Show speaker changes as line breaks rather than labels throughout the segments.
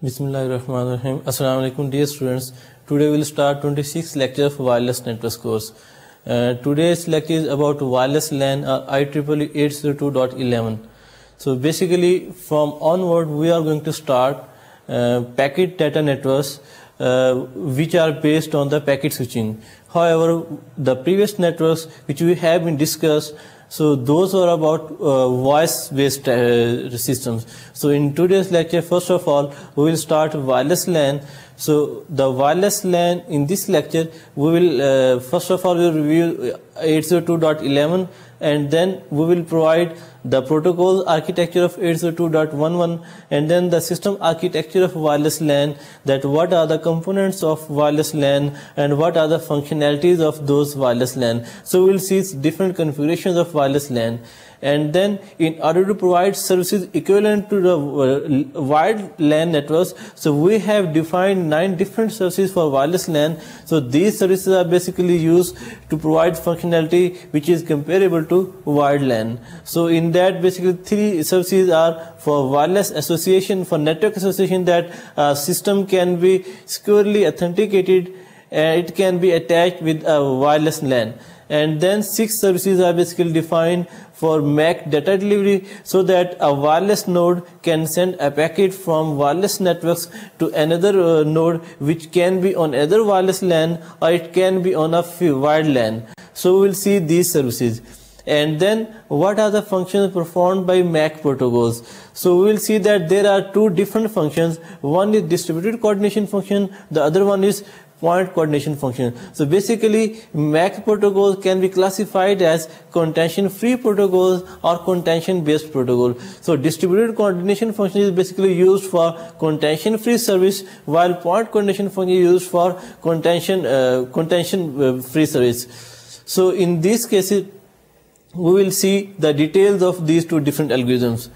Bismillahirrahmanirrahim. Assalamu alaikum dear students. Today we will start 26th lecture of wireless networks course. Today's lecture is about wireless LAN or IEEE 802.11. So basically from onward we are going to start packet data networks which are based on the packet switching. However, the previous networks which we have been discussed, so those are about voice-based systems. So in today's lecture, first of all, we will start wireless LAN. So the wireless LAN in this lecture, we will first of all we will review 802.11, and then we will provide the protocol architecture of 802.11, and then the system architecture of wireless LAN, that what are the components of wireless LAN and what are the functionalities of those wireless LAN. So we will see different configurations of wireless LAN. And then in order to provide services equivalent to the wired LAN networks, so we have defined 9 different services for wireless LAN. So these services are basically used to provide functionality which is comparable to wired LAN. So in that basically 3 services are for wireless association, for network association, that a system can be securely authenticated and it can be attached with a wireless LAN. And then 6 services are basically defined for MAC data delivery, so that a wireless node can send a packet from wireless networks to another node which can be on either wireless LAN or it can be on a wired LAN. So we will see these services. And then what are the functions performed by MAC protocols? So we will see that there are 2 different functions. One is distributed coordination function, the other one is point coordination function. So basically MAC protocols can be classified as contention free protocols or contention based protocol. So distributed coordination function is basically used for contention free service, while point coordination function is used for contention free service. So in these cases we will see the details of these 2 different algorithms.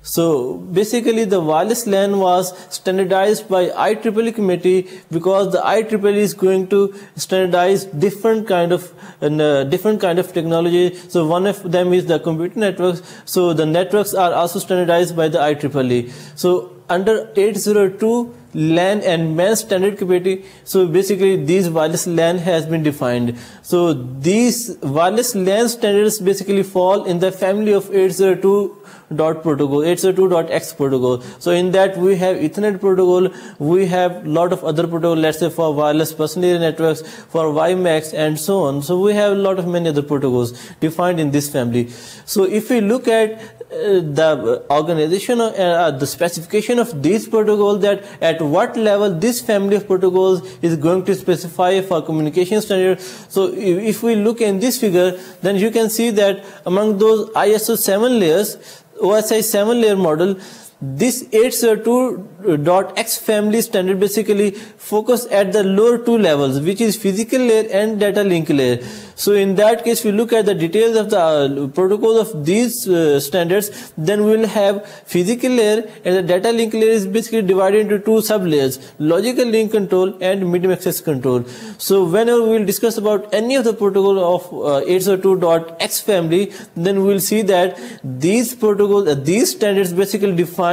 So basically the wireless LAN was standardized by IEEE committee because the IEEE is going to standardize different kind of technology. So one of them is the computer networks. So the networks are also standardized by the IEEE. So under 802 LAN and MAN standard committee, so basically these wireless LAN has been defined. So these wireless LAN standards basically fall in the family of 802.x protocol. So in that we have Ethernet protocol, we have lot of other protocol, let's say for wireless personal area networks, for WiMAX and so on. So we have a lot of many other protocols defined in this family. So if we look at the organization, the specification of these protocols, that at what level this family of protocols is going to specify for communication standard. So if we look in this figure, then you can see that among those ISO 7 layers, OSI 7 layer model, this 802.x family standard basically focus at the lower 2 levels, which is physical layer and data link layer. So in that case, we look at the details of the protocols of these standards, then we will have physical layer, and the data link layer is basically divided into 2 sub layers, logical link control and medium access control. So whenever we will discuss about any of the protocol of 802.x family, then we will see that these protocols, these standards basically define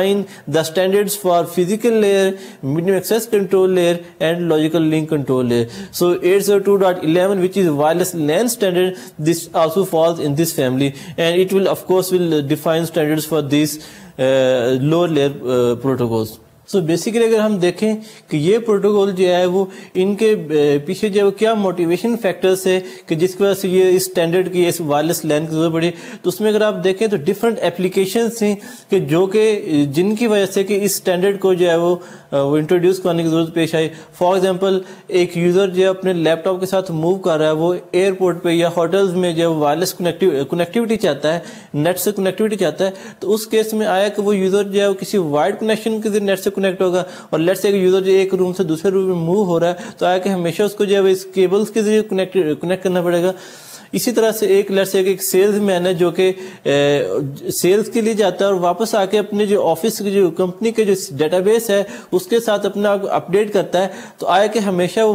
the standards for physical layer, medium access control layer and logical link control layer. So 802.11, which is wireless LAN standard, this also falls in this family, and it will of course define standards for these lower layer protocols. So basically اگر ہم دیکھیں کہ یہ protocol جو ہے وہ ان کے پیچھے جو کیا موٹیویشن فیکٹرز ہے کہ جس کی وجہ سے یہ اس اسٹینڈرڈ کی اس وائرلیس لین کی ضرورت پڑی, تو اس میں اگر آپ دیکھیں تو ڈفرینٹ اپلیکیشنز ہیں کہ جو کہ جن کی وجہ سے کہ اس اسٹینڈرڈ کو جو ہے وہ انٹروڈیوس کرنے کی ضرورت پیش آئی. فار ایگزامپل ایک یوزر جو اپنے لیپ ٹاپ کے ساتھ موو کر رہا ہے, وہ ایئرپورٹ پہ یا ہوٹلز میں جو وائرلیس کنیکٹیوٹی چاہتا ہے, نیٹ سے کنیکٹیوٹی چاہتا ہے, تو اس کیس میں آیا کہ وہ یوزر جو ہے وہ کسی وائرڈ کنیکشن کے ذریعے نیٹ سے کنیکٹ ہوگا, اور لیٹ سے یوزر جو ایک روم سے دوسرے روم میں موو ہو رہا ہے تو آیا کہ ہمیشہ اس کو جو ہے اس کیبلز کے ذریعے کنیکٹ کرنا پڑے گا. اسی طرح سے ایک ایک سیلز مین ہے جو کہ سیلز کے لیے جاتا ہے اور واپس آ کے اپنے جو آفس کی جو کمپنی کے جو ڈیٹا بیس ہے اس کے ساتھ اپنا اپڈیٹ کرتا ہے، تو آیا کہ ہمیشہ وہ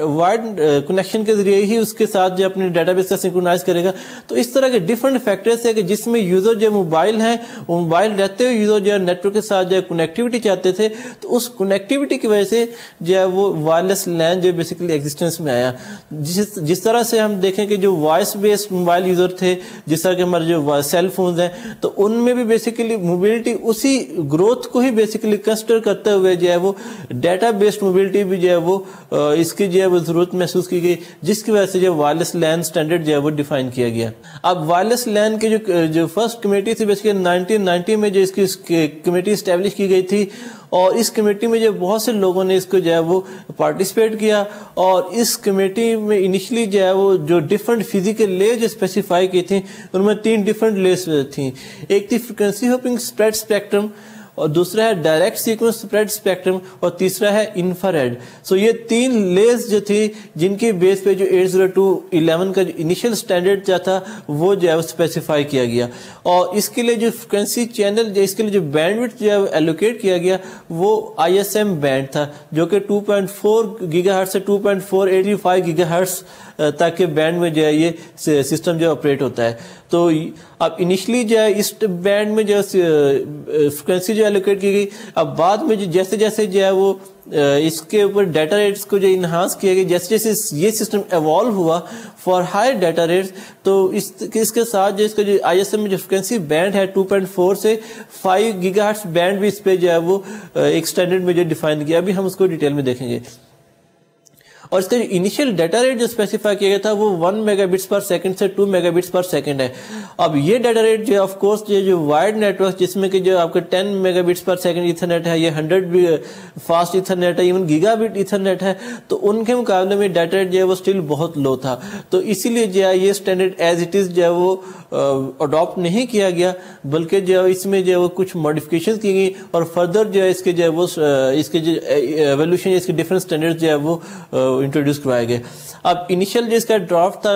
وائرڈ کنیکشن کے ذریعے ہی اس کے ساتھ جو اپنے ڈیٹا بیس کا سنکرونائز کرے گا. تو اس طرح کے ڈفرنٹ فیکٹرز ہے کہ جس میں یوزر جو موبائل ہیں وہ موبائل رہتے ہوئے یوزر جو نیٹ ورک کے ساتھ جو کنیکٹیوٹی چاہتے تھے، تو اس کنیکٹیوٹی کی وجہ سے جو ہے وہ وائرلیس لین جو بیسیکلی ایگزسٹنس میں آیا. جس طرح سے ہم دیکھیں کہ جو وائس بیسڈ موبائل یوزر تھے، جس طرح کے ہمارے جو سیل فونز ہیں، تو ان میں بھی بیسیکلی موبلٹی اسی گروتھ کو ہی بیسیکلی کنسیڈر کرتے ہوئے جو ہے وہ ڈیٹا بیسڈ موبلٹی بھی جو ہے وہ اس کی جو ہے وہ ضرورت محسوس کی گئی، جس کی وجہ سے جو وائرلیس لین اسٹینڈرڈ جو ہے وہ ڈیفائن کیا گیا. اب وائرلیس لین کے جو فرسٹ کمیٹی تھی بیسیکلی 1990 میں جو اس کی کمیٹی اسٹیبلش کی گئی تھی، اور اس کمیٹی میں جو بہت سے لوگوں نے اس کو جو ہے وہ پارٹیسپیٹ کیا، اور اس کمیٹی میں انیشلی جو ہے وہ جو ڈفرنٹ فزیکل لیئر جو اسپیسیفائی کی تھیں ان میں 3 ڈفرنٹ لیئرز تھیں. ایک تھی فریکوینسی ہوپنگ اسپریڈ اسپیکٹرم، اور دوسرا ہے ڈائریکٹ سیکوینس اسپریڈ اسپیکٹرم، اور تیسرا ہے انفرارڈ. سو یہ 3 لیئرز جو تھی جن کے بیس پہ جو 802.11 کا جو انیشل اسٹینڈرڈ جو تھا وہ جو ہے وہ اسپیسیفائی کیا گیا. اور اس کے لیے جو فریکوینسی چینل جو اس کے لیے جو بینڈ وڈتھ جو ہے ایلوکیٹ کیا گیا وہ ISM بینڈ تھا، جو کہ 2.4 گیگا ہرٹز سے 2.485 گیگا ہرٹز تک کے بینڈ میں جو ہے یہ سسٹم جو آپریٹ ہوتا ہے. تو اب انیشلی جو ہے اس بینڈ میں جو فریکوینسی جو ایلوکیٹ کی گئی، اب بعد میں جیسے جیسے جو ہے وہ اس کے اوپر ڈیٹا ریٹس کو جو انہانس کیا گیا، جیسے جیسے یہ سسٹم ایوالو ہوا فار ہائی ڈیٹا ریٹس، تو اس کے ساتھ جو اس کا جو ISM میں جو فریکوینسی بینڈ ہے 2.4 سے 5 گیگا ہرٹز بینڈ بھی اس پہ جو ہے وہ ایک سٹینڈرڈ میں جو ڈیفائن کیا. ابھی ہم اس کو ڈیٹیل میں دیکھیں گے. اور اس کا جو انیشیل ڈیٹا ریٹ جو اسپیسیفائی کیا گیا تھا وہ 1 میگا بٹس پر سیکنڈ سے 2 میگا بٹس پر سیکنڈ ہے. اب یہ ڈیٹا ریٹ جو آف کورس جو وائرڈ نیٹ ورک جس میں کہ جو آپ کا 10 mega bits per second Ethernet ہے، یہ 100 بھی فاسٹ ایتھرنیٹ ہے، ایون گیگا بٹ ایتھرنیٹ ہے، تو ان کے مقابلے میں ڈیٹا ریٹ جو ہے وہ اسٹل بہت لو تھا. تو اسی لیے جو ہے یہ اسٹینڈرڈ ایز اٹ از جو ہے وہ اڈاپٹ نہیں کیا گیا، بلکہ جو اس میں جو ہے وہ کچھ ماڈیفکیشن کی گئی، اور فردر جو ہے اس کے جو ہے وہ اس کے جو ایولیوشن اس کے ڈفرنٹ اسٹینڈرڈ جو ہے وہ انٹروڈیوس کروائے گئے. اب انیشیل جو اس کا ڈرافٹ تھا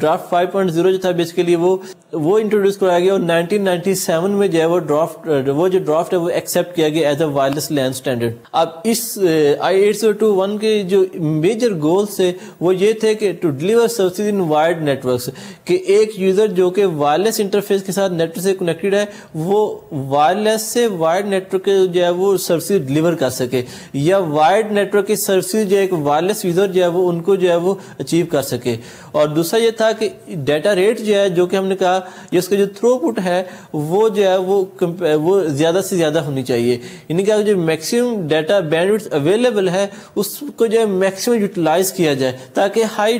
ڈرافٹ 5.0 جو تھا بیسیکلی وہ انٹروڈیوس کرایا گیا، اور 1997 میں جو ہے وہ ڈرافٹ ہے وہ ایکسیپٹ کیا گیا as a wireless LAN standard. اب اس I/802.1 کے جو میجر گولز تھے وہ یہ تھے کہ to deliver services in wired networks, کہ ایک یوزر جو کہ وائرلیس انٹرفیس کے ساتھ نیٹ ورک سے کنیکٹڈ ہے وہ وائرلیس سے وائرڈ نیٹورک جو ہے وہ سروسز ڈیلیور کر سکے، یا وائرڈ نیٹورک کی سروسز جو ایک وائرلیس یوزر جو ہے وہ ان کو جو ہے وہ اچیو کر سکے. اور دوسرا یہ تھا کہ ڈیٹا ریٹ جو ہے جو کہ ہم نے کہا یہ اس کا جو تھرو پٹ ہے وہ جو ہے وہ زیادہ سے زیادہ ہونی چاہیے، یعنی کہ جو maximum data bandwidth available ہے اس کو جو ہے میکسیمم یوٹیلائز کیا جائے تاکہ ہائی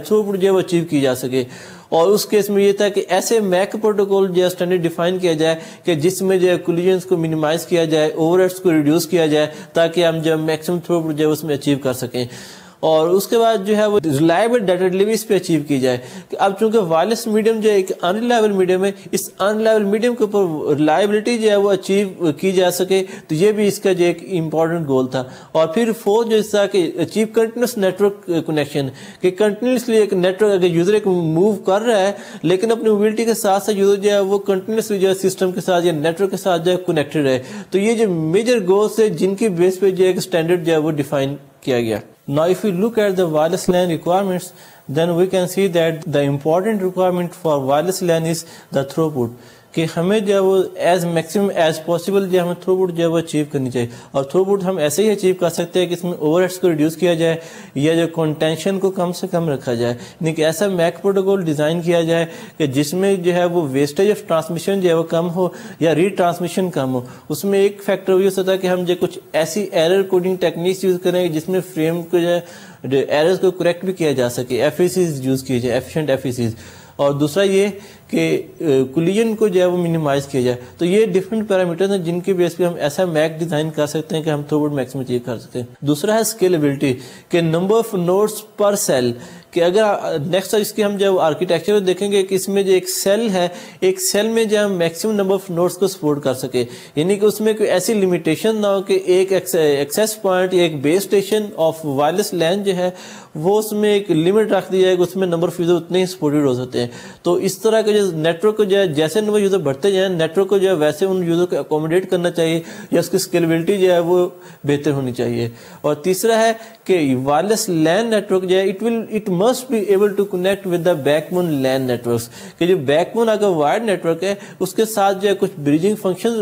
تھرو پٹ جو ہے وہ اچیو کی جا سکے. اور اس کیس میں یہ تھا کہ ایسے میک پروٹوکول جو ہے اسٹینڈرڈ ڈیفائن کیا جائے کہ جس میں جو ہے کولیجنز کو منیمائز کیا جائے، اوور ہیڈس کو ریڈیوس کیا جائے، تاکہ ہم جو میکسیمم تھرو پٹ جو ہے اس میں اچیو کر سکیں. اور اس کے بعد جو ہے وہ ریلائبل ڈیٹا ڈیلیوری اس پہ اچیو کی جائے. کہ اب چونکہ وائرلیس میڈیم جو ہے ایک انریلائبل میڈیم ہے، اس انریلائبل میڈیم کے اوپر ریلائبلٹی جو ہے وہ اچیو کی جا سکے، تو یہ بھی اس کا جو ایک امپورٹنٹ گول تھا. اور پھر فورتھ جو اس طرح کہ اچیو کنٹینیوس نیٹورک کنیکشن، کہ کنٹینیوسلی ایک نیٹورک اگر یوزر ایک موو کر رہا ہے لیکن اپنی موبلٹی کے ساتھ ساتھ یوزر جو ہے وہ کنٹینیوسلی جو ہے سسٹم کے ساتھ یا نیٹورک کے ساتھ جو ہے کنیکٹڈ رہے. تو یہ جو میجر گولز ہے جن کی بیس پہ جو ہے ایک اسٹینڈرڈ جو ہے وہ ڈیفائن کیا گیا. Now if we look at the wireless LAN requirements, then we can see that the important requirement for wireless LAN is the throughput. کہ ہمیں جو ہے وہ ایز میکسیمم ایز پاسبل جو ہمیں تھرو پٹ جو ہے وہ اچیو کرنی چاہیے. اور تھرو پٹ ہم ایسے ہی اچیو کر سکتے ہیں کہ اس میں اوور ہیڈس کو ریڈیوس کیا جائے یا جو کنٹینشن کو کم سے کم رکھا جائے، یعنی کہ ایسا میک پروٹوکول ڈیزائن کیا جائے کہ جس میں جو ہے وہ ویسٹیج آف ٹرانسمیشن جو ہے وہ کم ہو یا ری ٹرانسمیشن کم ہو. اس میں ایک فیکٹر یہ ہو سکتا ہے کہ ہم جو کچھ ایسی ایرر کوڈنگ ٹیکنیکس یوز کریں جس میں فریم کو جو ہے ایررز کو کریکٹ بھی کیا جا سکے، FECs یوز کیے جائے، ایفیشینٹ FECs. اور دوسرا یہ کہ کولیجن کو جو ہے وہ منیمائز کیا جائے. تو یہ ڈفرینٹ پیرامیٹرز ہیں جن کے بیس پہ ہم ایسا میک ڈیزائن کر سکتے ہیں کہ ہم تھرو پٹ میکسیمم اچیو کر سکتے ہیں. دوسرا ہے اسکیلیبلٹی، کہ number of nodes per cell, کہ اگر نیکسٹ اس کی ہم جب آرکیٹیکچر دیکھیں گے کہ اس میں جو ایک سیل ہے، ایک سیل میں جو ہم میکسیمم نمبر آف نوڈس کو سپورٹ کر سکے، یعنی کہ اس میں کوئی ایسی لمیٹیشن نہ ہو کہ ایک ایکسیس پوائنٹ یا ایک بیس اسٹیشن آف وائرلیس لین جو ہے وہ اس میں ایک لمٹ رکھ دی جائے کہ اس میں نمبر آف یوزر اتنے ہی سپورٹڈ ہو سکتے ہیں. تو اس طرح کے جو نیٹ ورک کو جو ہے جیسے نمبر یوزر بڑھتے جائیں نیٹ ورک کو جو ہے ویسے ان یوزر کو اکوموڈیٹ کرنا چاہیے یا اس کی اسکیلیبلٹی جو ہے وہ بہتر ہونی چاہیے. اور تیسرا ہے کہ وائرلیس لین نیٹ ورک جو ہے it must be able to connect with the backbone LAN network, کہ جو بیک بون اگر وائرڈ نیٹ ورک ہے اس کے ساتھ جو ہے کچھ بریجنگ فنکشن،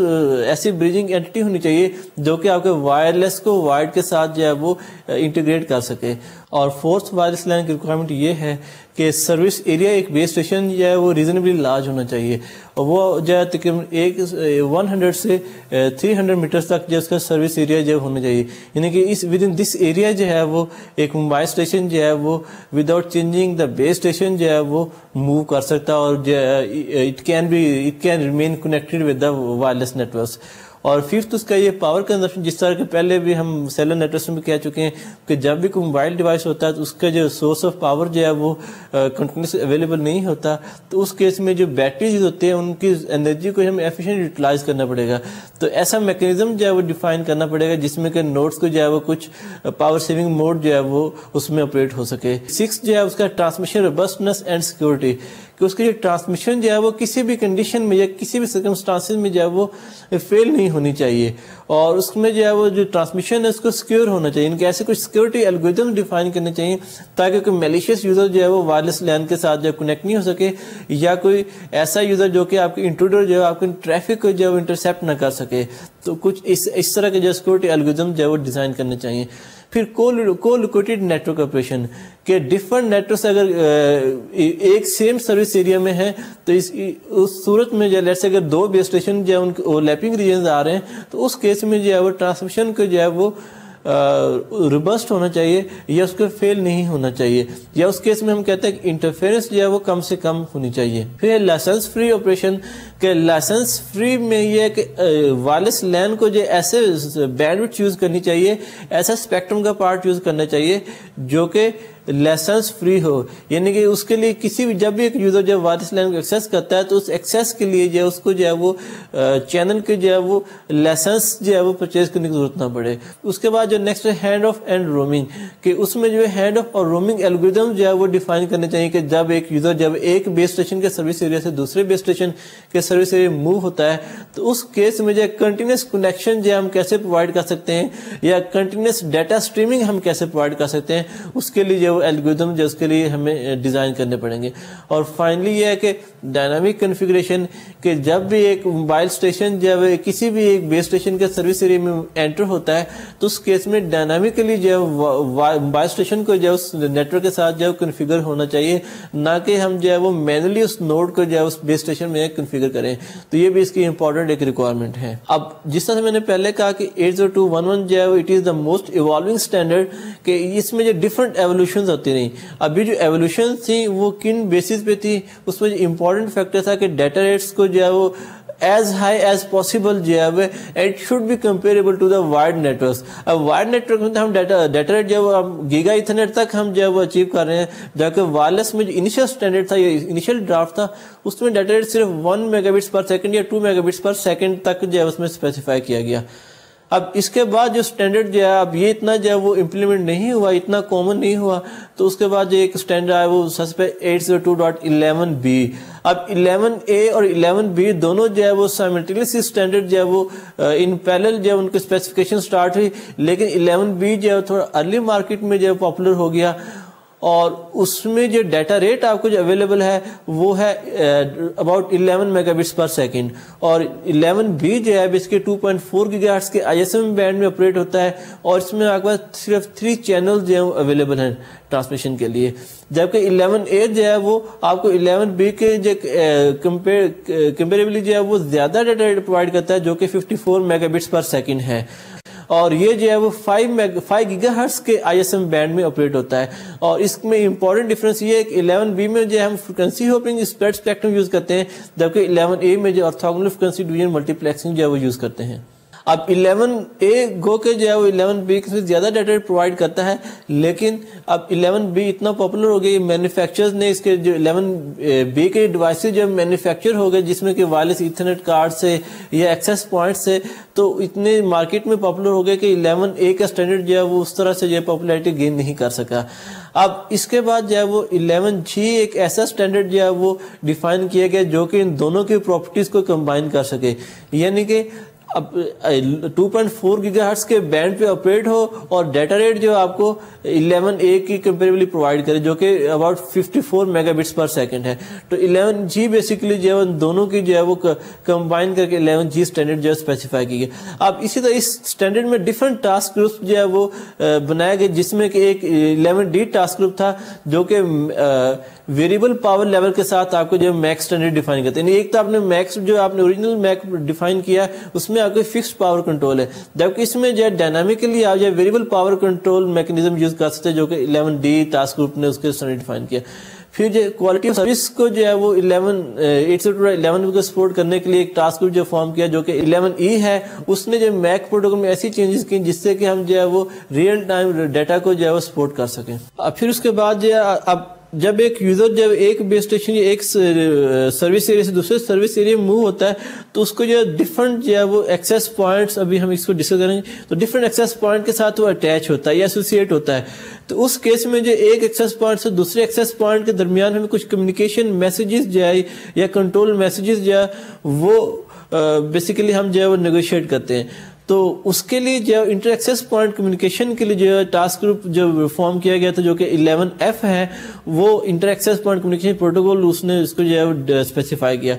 ایسی بریجنگ اینٹی ہونی چاہیے جو کہ آپ کے وائرلیس کو وائرڈ کے ساتھ جو ہے وہ انٹیگریٹ کر سکے. اور فورتھ وائرلیس لین کی ریکوائرمنٹ یہ ہے کہ سروس ایریا ایک بیس اسٹیشن جو ہے وہ ریزنیبلی لارج ہونا چاہیے، اور وہ جو ہے تقریباً 100 سے 300 میٹرز تک جو اس کا سروس ایریا جو ہونا چاہیے، یعنی کہ us with in this area جو ہے وہ ایک موبائل اسٹیشن جو ہے وہ without changing the base station جو ہے وہ موو کر سکتا ہے، اور it can remain connected with the wireless networks. اور ففتھ اس کا یہ پاور کنزمپشن، جس طرح کہ پہلے بھی ہم سیلر نیٹورکس میں کہہ چکے ہیں کہ جب بھی کوئی موبائل ڈیوائس ہوتا ہے تو اس کا جو سورس آف پاور جو ہے وہ کنٹینیوس اویلیبل نہیں ہوتا، تو اس کیس میں جو بیٹریز ہوتے ہیں ان کی انرجی کو ہمیں ایفیشینٹ یوٹیلائز کرنا پڑے گا. تو ایسا میکینزم جو ہے وہ ڈیفائن کرنا پڑے گا جس میں کہ نوڈس کو جو ہے وہ کچھ پاور سیونگ موڈ جو ہے وہ اس میں آپریٹ ہو سکے. 6 جو ہے اس کا ٹرانسمیشن روبسٹنس اینڈ سیکورٹی، کہ اس کی جو ٹرانسمیشن جو ہے وہ کسی بھی کنڈیشن میں یا کسی بھی سرکمسٹانسز میں جو ہے وہ فیل نہیں ہونی چاہیے، اور اس میں جو ہے وہ جو ٹرانسمیشن ہے اس کو سیکیور ہونا چاہیے، ان کے ایسے کچھ سیکورٹی الگورتھم ڈیفائن کرنے چاہیے تاکہ کوئی میلیشیس یوزر جو ہے وہ وائرلیس لین کے ساتھ جو ہے کنیکٹ نہیں ہو سکے، یا کوئی ایسا یوزر جو کہ آپ کے انٹروڈر جو ہے آپ کے ٹریفک کو جو ہے وہ انٹرسیپٹ نہ کر سکے. تو کچھ اس طرح کے جو سیکورٹی الگورتھم جو ہے وہ ڈیزائن کرنے چاہیے. پھر کو لوکیٹڈ نیٹ ورک آپریشن، کہ ڈفرنٹ نیٹورکس اگر ایک سیم سروس ایریا میں ہیں تو اس صورت میں جو ہے اگر 2 بیس اسٹیشن جو ہے ان کے اوور لیپنگ ریجنز آ رہے ہیں تو اس کیس میں جو ہے وہ ٹرانسمیشن کو جو ہے وہ روبسٹ ہونا چاہیے یا اس کو فیل نہیں ہونا چاہیے، یا اس کیس میں ہم کہتے ہیں کہ انٹرفیرنس جو ہے وہ کم سے کم ہونی چاہیے. پھر لائسنس فری آپریشن، کہ لائسنس فری میں یہ ہے کہ وائرلیس لین کو جو ایسے بینڈ وڈتھ یوز کرنی چاہیے، ایسا اسپیکٹرم کا پارٹ یوز کرنا چاہیے جو کہ لائسنس فری ہو، یعنی کہ اس کے لیے کسی بھی جب بھی ایک یوزر جو وائرلیس لین کو ایکسیس کرتا ہے تو اس ایکسیس کے لیے جو ہے اس کو جو ہے وہ چینل کے جو ہے وہ لائسنس جو ہے وہ پرچیز کرنے کی ضرورت نہ پڑے. اس کے بعد جو نیکسٹ ہے ہینڈ آف اینڈ رومنگ، کہ اس میں جو ہے ہینڈ آف اور رومنگ الگورتھم جو ہے وہ ڈیفائن کرنے چاہیے کہ جب ایک یوزر جب ایک بیس اسٹیشن کے سروس ایریا سے دوسرے بیس اسٹیشن کے سروس ایریا موو ہوتا ہے تو اس کیس میں جو ہے کنٹینیوس کنیکشن جو ہم کیسے پرووائڈ کر سکتے ہیں یا کنٹینیوس ڈیٹا اسٹریمنگ ہم کیسے پرووائڈ کر سکتے ہیں، اس کے لیے جو الگورتھم جو اس کے لیے ہمیں ڈیزائن کرنے پڑیں گے. اور فائنلی یہ ہے کہ ڈائنامک کنفیگریشن، کہ جب بھی ایک موبائل اسٹیشن جب کسی بھی ایک بیس اسٹیشن کے سروس ایریا میں انٹر ہوتا ہے تو اس کیس میں ڈائنامکلی جو ہے موبائل اسٹیشن کو جو ہے اس نیٹ ورک کے ساتھ جو ہے کنفیگر ہونا چاہیے، نہ کہ ہم جو ہے وہ مینولی اس نوڈ کو جو ہے اس بیس اسٹیشن میں کنفیگر کریں. تو یہ بھی اس کی امپورٹنٹ ایک ریکوائرمنٹ ہے. اب جس طرح سے میں نے پہلے کہا کہ 802.11 جو ہے وہ it is the most evolving standard, کہ اس میں جو ڈفرنٹ ایوولوشنز ہوتی رہی. ابھی جو ایوولوشن تھی وہ کن بیسس پہ تھی، اس میں جو امپورٹنٹ فیکٹر تھا کہ ڈیٹا ریٹس کو جو ہے وہ ایز ہائی ایز پاسبل جو ہے it should be comparable to the wired networks. اب وائرڈ نیٹورک میں ہم ڈیٹا ریٹ جو ہے گیگا ایتھرنیٹ تک ہم جو ہے وہ اچیو کر رہے ہیں، جبکہ وائرلیس میں جو انیشل اسٹینڈرڈ تھا یا انیشل ڈرافٹ تھا اس میں ڈیٹا ریٹ صرف 1 میگا بٹس پر سیکنڈ یا 2 میگا بٹس پر سیکنڈ تک جو ہے اس میں اسپیسیفائی کیا گیا. اب اس کے بعد جو اسٹینڈرڈ جو ہے اب یہ اتنا جو ہے وہ امپلیمنٹ نہیں ہوا، اتنا کامن نہیں ہوا، تو اس کے بعد جو ایک اسٹینڈرڈ آیا وہ سب سے پہلے 802.11b. اب 11a اور 11b دونوں جو ہے وہ سائملٹینیسلی اسٹینڈرڈ جو ہے وہ ان پیرلل جو ہے ان کی اسپیسیفکیشن اسٹارٹ ہوئی، لیکن 11b جو ہے تھوڑا ارلی مارکیٹ میں جو ہے پاپولر ہو گیا، اور اس میں جو ڈیٹا ریٹ آپ کو جو اویلیبل ہے وہ ہے about 11 mega bits per second, اور 11b جو ہے اس کے 2.4 گیگا ہرٹز کے ISM بینڈ میں آپریٹ ہوتا ہے، اور اس میں آپ کے پاس صرف 3 چینل جو ہیں اویلیبل ہیں ٹرانسمیشن کے لیے، جبکہ 11a جو ہے وہ آپ کو 11b کے جو کمپیریبلی جو ہے وہ زیادہ ڈیٹا ریٹ پرووائڈ کرتا ہے جو کہ 54 میگا بٹس پر سیکنڈ ہے، اور یہ جو ہے وہ 5 گیگا ہرٹز کے ISM بینڈ میں آپریٹ ہوتا ہے. اور اس میں امپورٹنٹ ڈفرنس یہ ہے کہ 11b میں جو ہم frequency hoping spread spectrum use کرتے ہیں، جبکہ 11a میں جو orthogonal frequency division multi plexing جو ہے وہ یوز کرتے ہیں. اب 11A گو کے جو ہے وہ 11B سے زیادہ ڈیٹا ریٹ پرووائڈ کرتا ہے, لیکن اب 11B اتنا پاپولر ہو گئی, مینوفیکچررز نے اس کے جو 11B کے ڈیوائسز جو مینوفیکچر ہو گئے جس میں کہ وائرلیس ایتھرنیٹ کارڈ سے یا ایکسیس پوائنٹ سے, تو اتنے مارکیٹ میں پاپولر ہو گئے کہ 11A کا اسٹینڈرڈ جو ہے وہ اس طرح سے جو ہے پاپولیرٹی گین نہیں کر سکا. اب اس کے بعد جو ہے وہ 11G ایک ایسا اسٹینڈرڈ جو ہے وہ ڈیفائن کیا گیا جو کہ ان دونوں کی پراپرٹیز کو کمبائن کر سکے, یعنی کہ اب 2.4 گیگا ہرٹز کے بینڈ پہ آپریٹ ہو اور ڈیٹا ریٹ جو آپ کو 11A کی کمپیریبلی پرووائڈ کرے جو کہ about 54 mega bits per second ہے. تو 11G بیسیکلی جو ہے دونوں کی جو ہے وہ کمبائن کر کے 11G اسٹینڈرڈ جو ہے اسپیسیفائی کی گئی. اب اسی طرح اس اسٹینڈرڈ میں ڈفرنٹ ٹاسک گروپس جو ہے وہ بنائے گئے, جس میں کہ ایک 11D ٹاسک گروپ تھا جو کہ ویریبل پاور لیول کے ساتھ آپ کو جو میک اسٹینڈرڈ ڈیفائن کرتے ہیں. ایک تو آپ نے میک جو آپ نے اوریجنل میک ڈیفائن کیا اس میں آپ کو فکسڈ پاور کنٹرول ہے, جبکہ اس میں جو ہے ڈائنامکلی آپ جو ہے variable power control mechanism use کر سکتے ہیں جو کہ 11D ٹاسک گروپ نے اس کے اسٹینڈرڈ ڈیفائن کیا. پھر جو کوالٹی آف سروس کو جو ہے وہ 11 کو سپورٹ کرنے کے لیے ایک ٹاسک گروپ جو فارم کیا جو کہ 11E ہے, اس نے جو میک پروٹوکول میں ایسی چینجز کی جس سے کہ ہم جو ہے وہ ریئل ٹائم ڈیٹا کو جو ہے وہ سپورٹ کر سکیں. اب پھر اس کے بعد جو ہے اب جب ایک یوزر جب ایک بیس اسٹیشن یا ایک سروس ایریا سے دوسرے سروس ایریا میں موو ہوتا ہے تو اس کو جو ہے ڈفرنٹ جو ہے وہ ایکسیس پوائنٹس, ابھی ہم اس کو ڈسکس کریں گے, تو ڈفرنٹ ایکسیس پوائنٹ کے ساتھ وہ اٹیچ ہوتا ہے یا ایسوسیٹ ہوتا ہے. تو اس کیس میں جو ایک ایکسیس پوائنٹ سے دوسرے ایکسیس پوائنٹ کے درمیان ہمیں کچھ کمیونیکیشن میسیجز جو ہے یا کنٹرول میسیجز جو ہے وہ بیسیکلی ہم جو ہے وہ نیگوشیٹ کرتے ہیں. تو اس کے لیے جو انٹر ایکسیس پوائنٹ کمیونیکیشن کے لیے جو ٹاسک گروپ جو فارم کیا گیا تھا جو کہ 11F ہے, وہ inter access point communication protocol اس نے اس کو جو ہے وہ اسپیسیفائی کیا.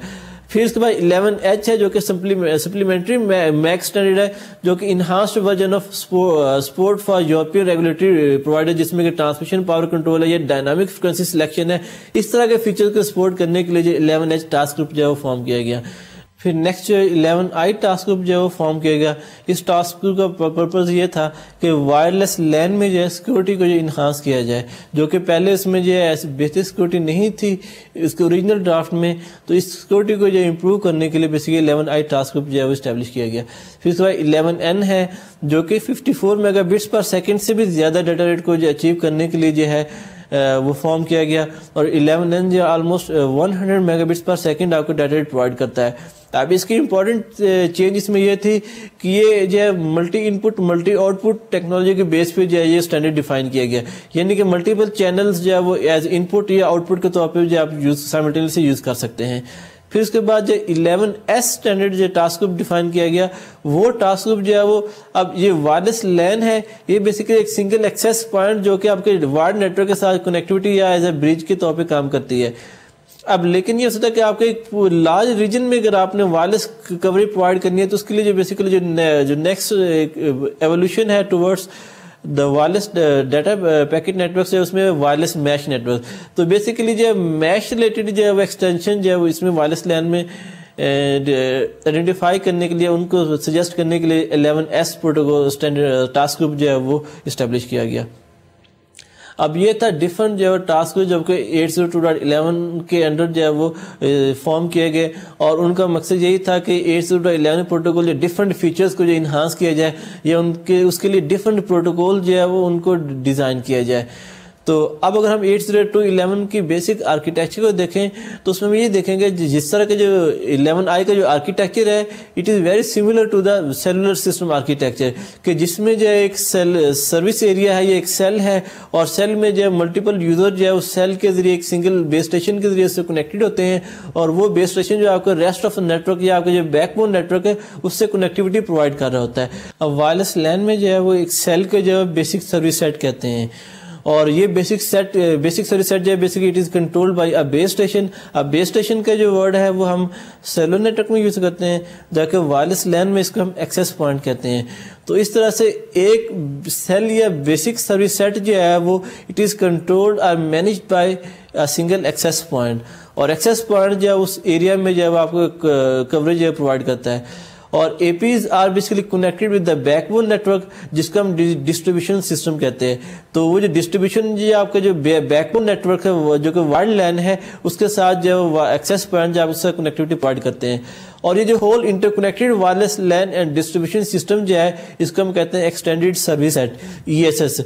پھر اس کے بعد 11H ہے جو کہ سپلیمنٹری میک اسٹینڈرڈ ہے جو کہ enhanced version of support for European regulatory provider, جس میں کہ ٹرانسمیشن پاور کنٹرول ہے یا ڈائنامک فریکوینسی سلیکشن ہے. اس طرح کے فیچر کو سپورٹ کرنے کے لیے جو 11H ٹاسک گروپ جو ہے وہ فارم کیا گیا. پھر نیکسٹ جو 11I ٹاسک گروپ جو ہے وہ فارم کیا گیا. اس ٹاسک گروپ کا پرپز یہ تھا کہ وائرلیس لین میں جو ہے سیکورٹی کو جو انہانس کیا جائے, جو کہ پہلے اس میں جو ہے ایسی بیسک سیکورٹی نہیں تھی اس کے اوریجنل ڈرافٹ میں. تو اس سیکورٹی کو جو امپروو کرنے کے لیے بیسیکلی 11I ٹاسک گروپ جو ہے وہ اسٹیبلش کیا گیا. پھر اس کے بعد 11N ہے جو کہ 54 میگا بٹس پر سیکنڈ سے بھی زیادہ ڈیٹا ریٹ کو جو اچیو کرنے کے لیے جو ہے وہ فارم کیا گیا. اور 11N جو almost 100 mega bits per second آپ کو ڈیٹا ریٹ پرووائڈ کرتا ہے. اب اس کی امپورٹنٹ چینج اس میں یہ تھی کہ یہ جو ہے ملٹی ان پٹ ملٹی آؤٹ پٹ ٹیکنالوجی کے بیس پہ جو ہے یہ اسٹینڈرڈ ڈیفائن کیا گیا, یعنی کہ ملٹیپل چینلز جو ہے وہ ایز ان پٹ یا آؤٹ پٹ کے طور پہ جو آپ سائملٹینیسلی یوز کر سکتے ہیں. پھر اس کے بعد جو 11S اسٹینڈرڈ جو ٹاسک گروپ ڈیفائن کیا گیا, وہ ٹاسک گروپ جو ہے وہ اب یہ وائرلیس لین ہے, یہ بیسیکلی ایک سنگل ایکسیس پوائنٹ جو کہ آپ کے وائرڈ نیٹورک کے ساتھ کنیکٹیوٹی یا ایز اے برج کے طور پہ کام کرتی ہے. اب لیکن یہ ہو سکتا ہے کہ آپ کے ایک لارج ریجن میں اگر آپ نے وائرلیس کوریج پرووائڈ کرنی ہے تو اس کے لیے جو بیسیکلی جو نیکسٹ ایولیوشن ہے towards the wireless data packet network سے اس میں وائرلیس میش نیٹورک. تو بیسیکلی جو میش ریلیٹڈ جو ہے وہ ایکسٹینشن جو ہے وہ اس میں وائرلیس لین میں آئیڈینٹیفائی کرنے کے لیے ان کو سجیسٹ کرنے کے لیے 11S protocol standard task group جو ہے وہ اسٹیبلش کیا گیا. اب یہ تھا ڈفرنٹ جو ہے ٹاسک جو کہ 802.11 کے انڈر جو ہے وہ فارم کیے گئے, اور ان کا مقصد یہی تھا کہ 802.11 پروٹوکول جو ڈفرنٹ فیچرز کو جو انہانس کیا جائے یا اس کے لیے ڈفرنٹ پروٹوکول جو ہے وہ ان کو ڈیزائن کیا جائے. تو اب اگر ہم 802.11 کی بیسک آرکیٹیکچر کو دیکھیں تو اس میں ہم یہ دیکھیں گے جس طرح کے جو 11I کا جو آرکیٹیکچر ہے it is very similar to the cellular system architecture, کہ جس میں جو ایک سروس ایریا ہے, یہ ایک سیل ہے, اور سیل میں جو ملٹیپل یوزر جو ہے اس سیل کے ذریعے ایک سنگل بیس اسٹیشن کے ذریعے سے کنیکٹڈ ہوتے ہیں, اور وہ بیس اسٹیشن جو آپ کو ریسٹ آف نیٹورک یا آپ کا جو بیک بون نیٹورک ہے اس سے کنیکٹیوٹی پرووائڈ کر رہا ہوتا ہے. اب وائرلیس لین میں جو ہے وہ ایک سیل کے جو ہے بیسک سروس سیٹ کہتے ہیں, اور یہ بیسک سروس سیٹ جو ہے basically it is controlled by a base station. اب بیس اسٹیشن کا جو ورڈ ہے وہ ہم سیلولر نیٹورک میں یوز کرتے ہیں, جبکہ وائرلیس لین میں اس کو ہم ایکسیس پوائنٹ کہتے ہیں. تو اس طرح سے ایک سیل یا بیسک سروس سیٹ جو ہے وہ اٹ از کنٹرولڈ اور managed by a single access point, اور ایکسیس پوائنٹ جو ہے اس ایریا میں جو ہے وہ آپ کو کوریج جو ہے پرووائڈ کرتا ہے. اور APs are basically connected with the backbone network جس کو ہم ڈسٹریبیوشن سسٹم کہتے ہیں. تو وہ جو ڈسٹریبیوشن جو آپ کا جو بیک بون نیٹورک ہے جو کہ وائڈ لین ہے اس کے ساتھ جو ایکسیس پوائنٹ جو آپ اس سے کنیکٹیوٹی پرووائڈ کرتے ہیں. اور یہ جو whole interconnected wireless LAN and distribution system جو ہے اس کو ہم کہتے ہیں ایکسٹینڈیڈ سروس سیٹ ESS.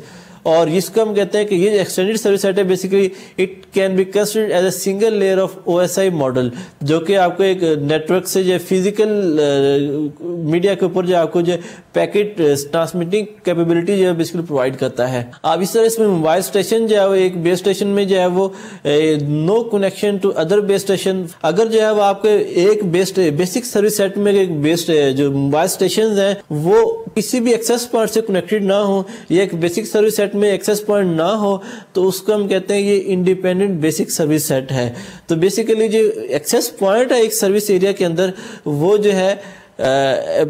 اور اس کو ہم کہتے ہیں کہ یہ ایکسٹینڈیڈ سروس سیٹ ہے basically it can be considered as a single layer of OSI model جو کہ آپ کو ایک نیٹورک سے جو فزیکل میڈیا کے اوپر جو آپ کو جو پیکٹ ٹرانسمیٹنگ کیپیبلٹی جو ہے بیسیکلی پرووائڈ کرتا ہے. اب اس طرح اس میں موبائل اسٹیشن جو ہے وہ ایک بیس اسٹیشن میں جو ہے وہ no connection to other base station. اگر جو ہے وہ آپ کے ایک بیسک سروس سیٹ میں ایک بیس جو موبائل اسٹیشن ہیں وہ کسی بھی ایکسیس پوائنٹ سے کنیکٹڈ نہ ہو یا ایک بیسک سروس سیٹ میں ایکسیس پوائنٹ نہ ہو تو اس کو ہم کہتے ہیں یہ انڈیپینڈنٹ بیسک سروس سیٹ ہے. تو بیسیکلی جو ایکسیس پوائنٹ ہے ایک سروس ایریا کے اندر وہ جو ہے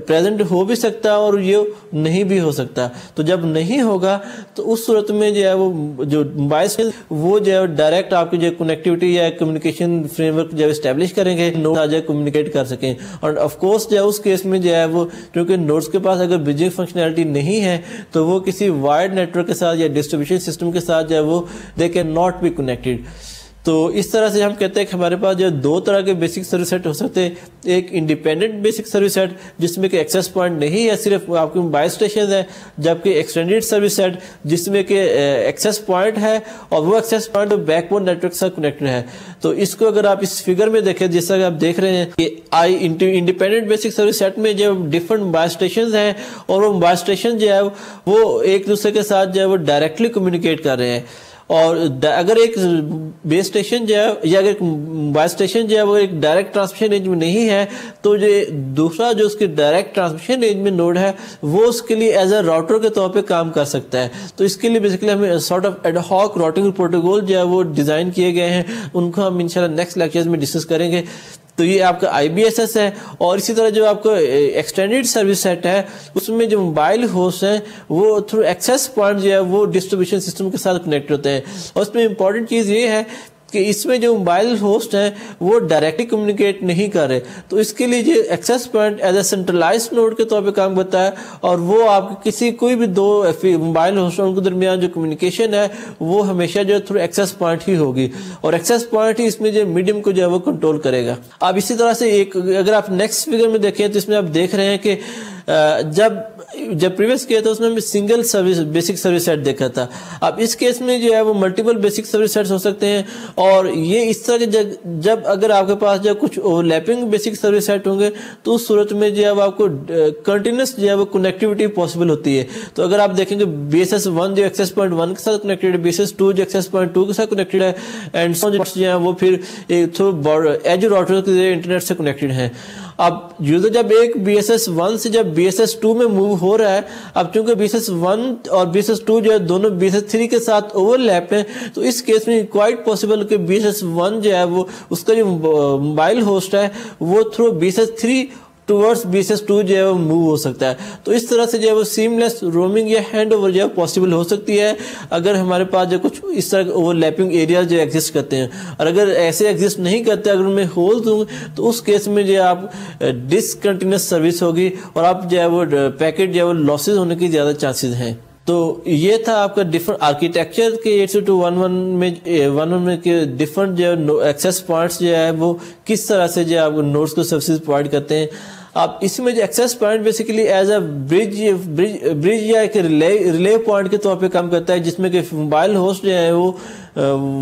پریزنٹ ہو بھی سکتا اور یہ نہیں بھی ہو سکتا. تو جب نہیں ہوگا تو اس صورت میں جو ہے وہ جو موبائل وہ جو ہے ڈائریکٹ آپ کی جو کنیکٹیوٹی یا کمیونیکیشن فریم ورک جو اسٹیبلش کریں گے نوڈ جو کمیونیکیٹ کر سکیں. اور آف کورس جو ہے اس کیس میں جو ہے وہ کیونکہ نوڈس کے پاس اگر برجنگ فنکشنالٹی نہیں ہے تو وہ کسی وائڈ نیٹورک کے ساتھ یا ڈسٹریبیوشن سسٹم کے ساتھ جو ہے وہ they can not be connected. تو اس طرح سے ہم کہتے ہیں کہ ہمارے پاس جو دو طرح کے بیسک سروس سیٹ ہو سکتے ہیں. ایک انڈیپینڈنٹ بیسک سروس سیٹ جس میں کہ ایکسیس پوائنٹ نہیں ہے صرف آپ کے موبائل اسٹیشن ہے, جبکہ ایکسٹینڈیڈ سروس سیٹ جس میں کہ ایکسیس پوائنٹ ہے اور وہ access point back bone network سے کنیکٹڈ ہے. تو اس کو اگر آپ اس فگر میں دیکھیں جیسا کہ آپ دیکھ رہے ہیں کہ انڈیپینڈنٹ بیسک سروس سیٹ میں جو ڈفرنٹ موبائل اسٹیشن ہیں اور وہ موبائل اسٹیشن جو ہے وہ ایک دوسرے کے ساتھ جو ہے وہ ڈائریکٹلی کمیونیکیٹ کر رہے ہیں. اور اگر ایک بیس اسٹیشن جو ہے یا اگر ایک موبائل اسٹیشن جو ہے وہ ایک ڈائریکٹ ٹرانسمیشن رینج میں نہیں ہے تو جو دوسرا جو اس کے ڈائریکٹ ٹرانسمیشن رینج میں نوڈ ہے وہ اس کے لیے ایز اے راؤٹر کے طور پہ کام کر سکتا ہے. تو اس کے لیے بیسیکلی ہمیں sort of ad hoc routing protocol جو ہے وہ ڈیزائن کیے گئے ہیں, ان کو ہم انشاءاللہ نیکسٹ لیکچرز میں ڈسکس کریں گے. تو یہ آپ کا IBSS ہے. اور اسی طرح جو آپ کو ایکسٹینڈیڈ سروس سیٹ ہے اس میں جو موبائل ہوسٹ ہیں وہ تھرو ایکسیس پوائنٹ جو ہے وہ ڈسٹریبیوشن سسٹم کے ساتھ کنیکٹ ہوتے ہیں. اور اس میں امپورٹنٹ چیز یہ ہے کہ اس میں جو موبائل ہوسٹ ہیں وہ ڈائریکٹلی کمیونیکیٹ نہیں کر رہے, تو اس کے لیے جو access point as a centralized node کے طور پہ کام کرتا ہے اور وہ آپ کسی کوئی بھی دو موبائل ہوسٹوں کے درمیان جو کمیونیکیشن ہے وہ ہمیشہ جو تھرو ایکسیس پوائنٹ ہی ہوگی اور ایکسیس پوائنٹ ہی اس میں جو میڈیم کو جو ہے وہ کنٹرول کرے گا. اب اسی طرح سے ایک اگر آپ نیکسٹ فگر میں دیکھیں تو اس میں آپ دیکھ رہے ہیں کہ جب پریویس کیا تھا اس میں single service basic service set دیکھا تھا. اب اس کیس میں جو ہے وہ ملٹیپل بیسک سروس سیٹس ہو سکتے ہیں اور یہ اس طرح کے جب اگر آپ کے پاس جو کچھ overlapping basic service set ہوں گے تو اس صورت میں جو ہے آپ کو کنٹینیوس جو ہے وہ کنیکٹیوٹی پاسبل ہوتی ہے. تو اگر آپ دیکھیں گے BSS1 جو ایکسیس پوائنٹ 1 کے ساتھ کنیکٹڈ ہے, BSS2 جو ایکسیس پوائنٹ 2 کے ساتھ کنیکٹڈ ہے اینڈ جو ہے وہ پھر تھرو ایج راؤٹر کے ذریعے انٹرنیٹ سے کنیکٹڈ ہیں. اب یوزر جب ایک BSS1 سے جب BSS2 میں موو ہو رہا ہے, اب چونکہ BSS1 اور BSS2 جو ہے دونوں BSS3 کے ساتھ اوور لیپ ہیں تو اس کیس میں کوائٹ پاسبل کہ BSS1 جو ہے وہ اس کا جو موبائل ہوسٹ ہے وہ تھرو BSS3 ٹورڈز BSS2 جو ہے وہ موو ہو سکتا ہے. تو اس طرح سے جو ہے وہ سیملیس رومنگ یا ہینڈ اوور جو ہے پاسبل ہو سکتی ہے اگر ہمارے پاس جو کچھ اس طرح اوور لیپنگ ایریاز جو ایگزسٹ کرتے ہیں. اور اگر ایسے ایگزسٹ نہیں کرتے, اگر ان میں ہولز ہوں تو اس کیس میں جو ہے آپ ڈسکنٹینیوس سروس ہوگی اور آپ جو ہے وہ پیکٹ جو ہے وہ لاسز ہونے کی زیادہ چانسز ہیں. تو یہ تھا آپ کا ڈفرنٹ آرکیٹیکچر کے 802.11 میں کہ ڈفرنٹ جو ایکسیس پوائنٹس جو ہے وہ کس طرح سے جو ہے آپ نوڈس کو سروسز پرووائڈ کرتے ہیں. اب اس میں جو access point basically as a bridge یا ایک ریلے پوائنٹ کے طور پہ کام کرتا ہے جس میں کہ موبائل ہوسٹ جو ہے وہ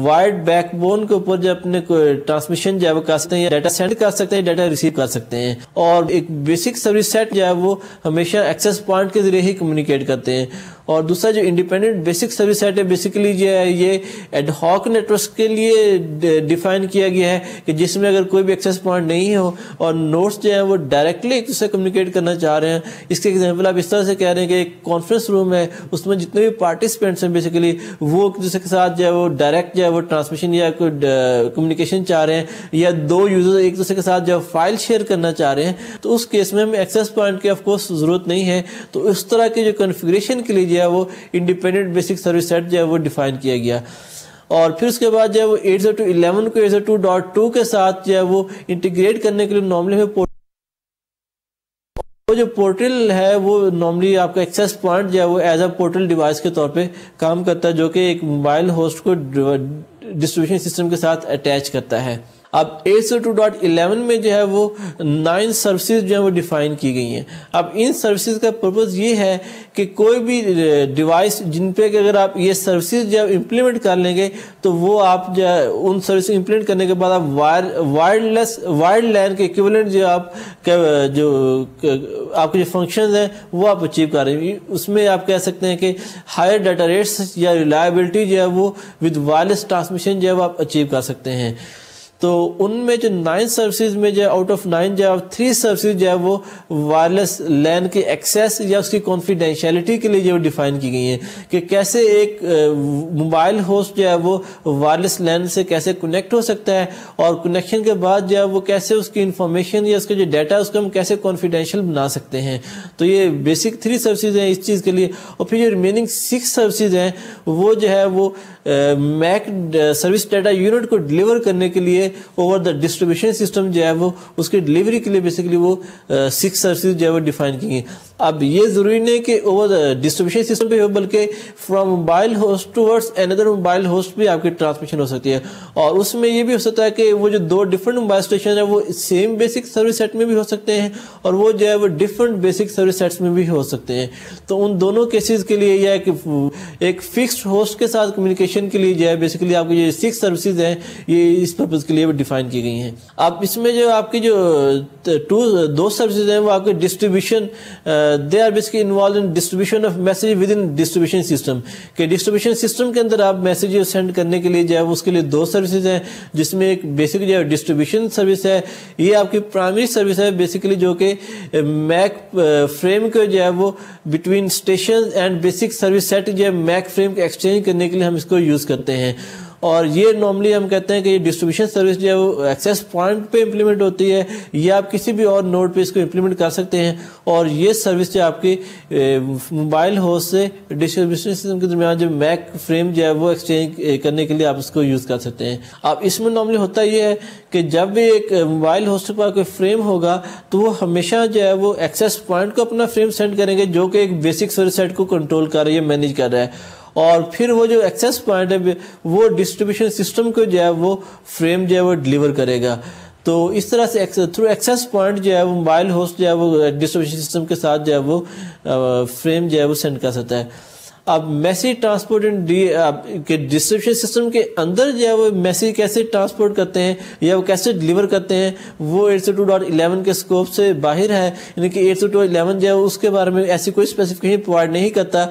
وائڈ بیک بون کے اوپر جو اپنے ٹرانسمیشن جو ہے وہ کر سکتے ہیں یا ڈیٹا سینڈ کر سکتے ہیں, ڈیٹا ریسیو کر سکتے ہیں. اور ایک بیسک سروس سیٹ جو ہے وہ ہمیشہ ایکسیس پوائنٹ کے ذریعے ہی کمیونیکیٹ کرتے ہیں. اور دوسرا جو انڈیپینڈنٹ بیسک سروس سیٹ ہے بیسیکلی جو ہے یہ ایڈ ہاک نیٹورکس کے لیے ڈیفائن کیا گیا ہے کہ جس میں اگر کوئی بھی ایکسیس پوائنٹ نہیں ہو اور نوڈس جو ہیں وہ ڈائریکٹلی ایک دوسرے سے کمیونیکیٹ کرنا چاہ رہے ہیں. اس کے ایگزامپل آپ اس طرح سے کہہ رہے ہیں کہ ایک کانفرنس روم ہے, اس میں جتنے بھی پارٹیسپینٹس ہیں بیسیکلی وہ ایک دوسرے کے ساتھ جو ہے وہ ڈائریکٹ جو ہے وہ ٹرانسمیشن یا کوئی کمیونیکیشن چاہ رہے ہیں یا دو یوزر ایک دوسرے کے ساتھ جو فائل شیئر کرنا چاہ رہے ہیں تو اس کیس میں ہمیں ایکسیس پوائنٹ کی آف کورس ضرورت نہیں ہے. تو اس طرح کی جو کنفیگریشن کے لیے جو ہے وہ انڈیپینڈنٹ بیسک سروس سیٹ جو ہے وہ ڈیفائن کیا گیا. اور پھر اس کے بعد جو ہے وہ 802.11 کو 802.2 کے ساتھ جو ہے وہ انٹیگریٹ کرنے کے لیے نارملی ہمیں وہ جو پورٹل ہے وہ نارملی آپ کا ایکسیس پوائنٹ جو ہے وہ ایز اے پورٹل ڈیوائس کے طور پہ کام کرتا ہے، جو کہ ایک موبائل ہوسٹ کو ڈسٹریبیوشن سسٹم کے ساتھ اٹیچ کرتا ہے. اب 802.11 میں جو ہے وہ 9 سروسز جو ہیں وہ ڈیفائن کی گئی ہیں. اب ان سروسز کا پرپز یہ ہے کہ کوئی بھی ڈیوائس جن پہ کہ اگر آپ یہ سروسز جو امپلیمنٹ کر لیں گے تو وہ آپ جو ان سروسز امپلیمنٹ کرنے کے بعد آپ وائرڈ لین کے ایکویولنٹ جو آپ کے جو فنکشنز ہیں وہ آپ اچیو کر رہے ہیں. اس میں آپ کہہ سکتے ہیں کہ ہائر ڈیٹا ریٹس یا ریلائبلٹی جو ہے وہ ود وائرلیس ٹرانسمیشن جو ہے وہ آپ اچیو کر سکتے ہیں. تو ان میں جو 9 سروسز میں جو آؤٹ آف 9 جو 3 سروسز جو ہے وہ وائرلیس لین کے ایکسیس یا اس کی کانفیڈینشیلٹی کے لیے جو ڈیفائن کی گئی ہیں کہ کیسے ایک موبائل ہوسٹ جو ہے وہ وائرلیس لین سے کیسے کنیکٹ ہو سکتا ہے، اور کنیکشن کے بعد جو ہے وہ کیسے اس کی انفارمیشن یا اس کا جو ڈیٹا اس کو ہم کیسے کانفیڈینشیل بنا سکتے ہیں. تو یہ بیسک 3 سروسز ہیں اس چیز کے لیے. اور پھر جو ریمیننگ 6 سروسز ہیں وہ جو ہے وہ میک سروس ڈیٹا یونٹ کو ڈلیور کرنے کے لیے اوور دا ڈسٹریبیوشن سسٹم جو ہے وہ اس کی ڈلیوری کے لیے بیسیکلی وہ 6 سروسز جو ہے وہ ڈیفائن کی گئی. اب یہ ضروری نہیں کہ اوور دا ڈسٹریبیوشن سسٹم پہ ہو، بلکہ from mobile host towards another mobile host بھی آپ کی ٹرانسمیشن ہو سکتی ہے. اور اس میں یہ بھی ہو سکتا ہے کہ وہ جو 2 ڈفرنٹ موبائل اسٹیشن ہیں وہ سیم بیسک سروس سیٹ میں بھی ہو سکتے ہیں، اور وہ جو ہے وہ ڈفرنٹ بیسک سروس سیٹس میں بھی ہو سکتے ہیں. تو ان دونوں کیسز کے لیے یہ ہے کہ ایک فکسڈ ہوسٹ کے ساتھ کمیونیکیشن کے لیے جو ہے بیسیکلی آپ کی یہ 6 سروسز ہیں یہ اس پرپز کے لیے ڈیفائن کی گئی ہیں. اب اس میں جو آپ کی جو 2 سروسز ہیں وہ آپ کے distribution they are basically involved in distribution of message with in distribution system, کہ ڈسٹریبیوشن سسٹم کے اندر آپ میسج سینڈ کرنے کے لیے جو ہے اس کے لیے 2 سروسز ہیں، جس میں ایک بیسک جو ہے ڈسٹریبیوشن سروس ہے. یہ آپ کی پرائمری سروس ہے بیسیکلی جو کہ میک فریم کو جو ہے وہ between station and basic service set جو ہے میک فریم کو ایکسچینج کرنے کے لیے ہم اس کو یوز کرتے ہیں. اور یہ نارملی ہم کہتے ہیں کہ یہ ڈسٹریبیوشن سروس جو ہے وہ ایکسیس پوائنٹ پہ امپلیمنٹ ہوتی ہے، یا آپ کسی بھی اور نوڈ پہ اس کو امپلیمنٹ کر سکتے ہیں. اور یہ سروس جو آپ کی موبائل ہوسٹ سے ڈسٹریبیوشن سسٹم کے درمیان جو میک فریم جو ہے وہ ایکسچینج کرنے کے لیے آپ اس کو یوز کر سکتے ہیں. اب اس میں نارملی ہوتا یہ ہے کہ جب بھی ایک موبائل ہوسٹ پر کوئی فریم ہوگا تو وہ ہمیشہ جو ہے وہ ایکسیس پوائنٹ کو اپنا فریم سینڈ کریں گے جو کہ ایک بیسک سروس سیٹ کو کنٹرول کر رہا ہے، مینیج کر رہا ہے. اور پھر وہ جو ایکسیس پوائنٹ ہے وہ ڈسٹریبیوشن سسٹم کو جو ہے وہ فریم جو ہے وہ ڈلیور کرے گا. تو اس طرح سے تھرو ایکسیس پوائنٹ جو ہے وہ موبائل ہوسٹ جو ہے وہ ڈسٹریبیوشن سسٹم کے ساتھ جو ہے وہ فریم جو ہے وہ سینڈ کر سکتا ہے. اب میسیج ٹرانسپورٹ کے ڈسٹریبیوشن سسٹم کے اندر جو ہے وہ میسیج کیسے ٹرانسپورٹ کرتے ہیں یا وہ کیسے ڈلیور کرتے ہیں وہ 802.11 کے اسکوپ سے باہر ہے. یعنی کہ 802.11 جو ہے اس کے بارے میں ایسی کوئی اسپیسیفکیشن پرووائڈ نہیں کرتا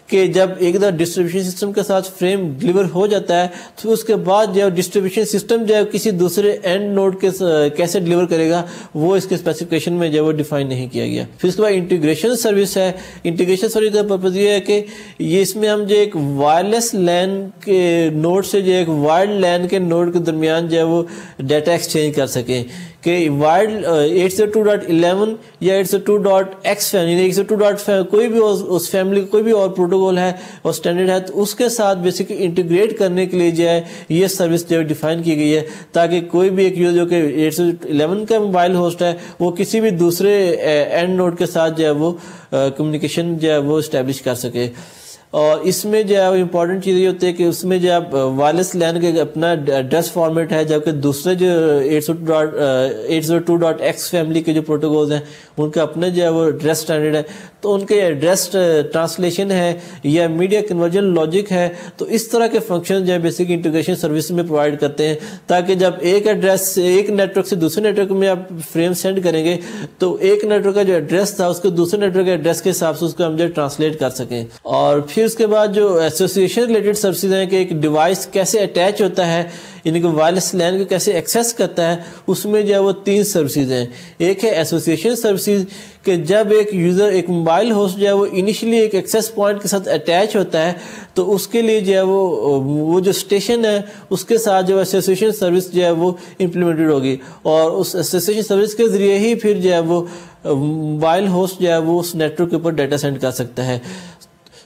کہ جب ایک دفعہ ڈسٹریبیوشن سسٹم کے ساتھ فریم ڈلیور ہو جاتا ہے تو اس کے بعد جو ڈسٹریبیوشن سسٹم جو ہے کسی دوسرے اینڈ نوڈ کے کیسے ڈلیور کرے گا وہ اس کے اسپیسیفکیشن میں جو وہ ڈیفائن نہیں کیا گیا. پھر اس کے بعد انٹیگریشن سروس ہے. انٹیگریشن سروس کا پرپز یہ ہے کہ یہ اس میں ہم جو ایک وائرلیس لین کے نوڈ سے جو ایک وائرڈ لین کے نوڈ کے درمیان جو ہے وہ ڈیٹا ایکسچینج کر سکیں کہ وائرڈ 802.11 یا 802.x یعنی 802. کوئی بھی اس فیملی کوئی بھی اور پروٹوکول ہے اور اسٹینڈرڈ ہے تو اس کے ساتھ بیسکلی انٹیگریٹ کرنے کے لیے جو ہے یہ سروس جو ڈیفائن کی گئی ہے تاکہ کوئی بھی ایک یوزر جو کہ 802.11 کا موبائل ہوسٹ ہے وہ کسی بھی دوسرے اینڈ نوڈ کے ساتھ جو ہے وہ کمیونیکیشن جو ہے وہ اسٹیبلش کر سکے. اور اس میں جو ہے امپورٹنٹ چیز یہ ہوتی ہے کہ اس میں جو ہے وائرلیس لین کے اپنا ایڈریس فارمیٹ ہے، جبکہ دوسرے جو 802.x فیملی کے جو پروٹوکولز ہیں ان کا اپنا جو ہے وہ ایڈریس اسٹینڈرڈ ہے. تو ان کے ایڈریس ٹرانسلیشن ہے یا میڈیا کنورژن لاجک ہے. تو اس طرح کے فنکشن جو ہے بیسک انٹیگریشن سروس میں پرووائڈ کرتے ہیں تاکہ جب ایک ایڈریس ایک نیٹ ورک سے دوسرے نیٹ ورک میں آپ فریم سینڈ کریں گے تو ایک نیٹ ورک کا جو ایڈریس تھا اس کو دوسرے نیٹ ورک کے ایڈریس کے حساب سے اس کو ہم جو ٹرانسلیٹ کر سکیں. اور پھر اس کے بعد جو ایسوسیشن ریلیٹڈ سروسز ہیں کہ ایک ڈیوائس کیسے اٹیچ ہوتا ہے یعنی کہ وائرلیس لین کو کیسے ایکسیس کرتا ہے اس میں جو ہے وہ 3 سروسز ہیں. ایک ہے ایسوسیشن سروسز کہ جب ایک یوزر ایک موبائل ہوسٹ جو ہے وہ انیشلی ایک ایکسیس پوائنٹ کے ساتھ اٹیچ ہوتا ہے تو اس کے لیے جو ہے وہ جو اسٹیشن ہے اس کے ساتھ جو ایسوسیشن سروس جو ہے وہ امپلیمنٹڈ ہوگی اور اس ایسوسیشن سروس کے ذریعے ہی پھر جو ہے وہ موبائل ہوسٹ جو ہے وہ اس نیٹ ورک کے اوپر ڈیٹا سینڈ کر سکتا ہے.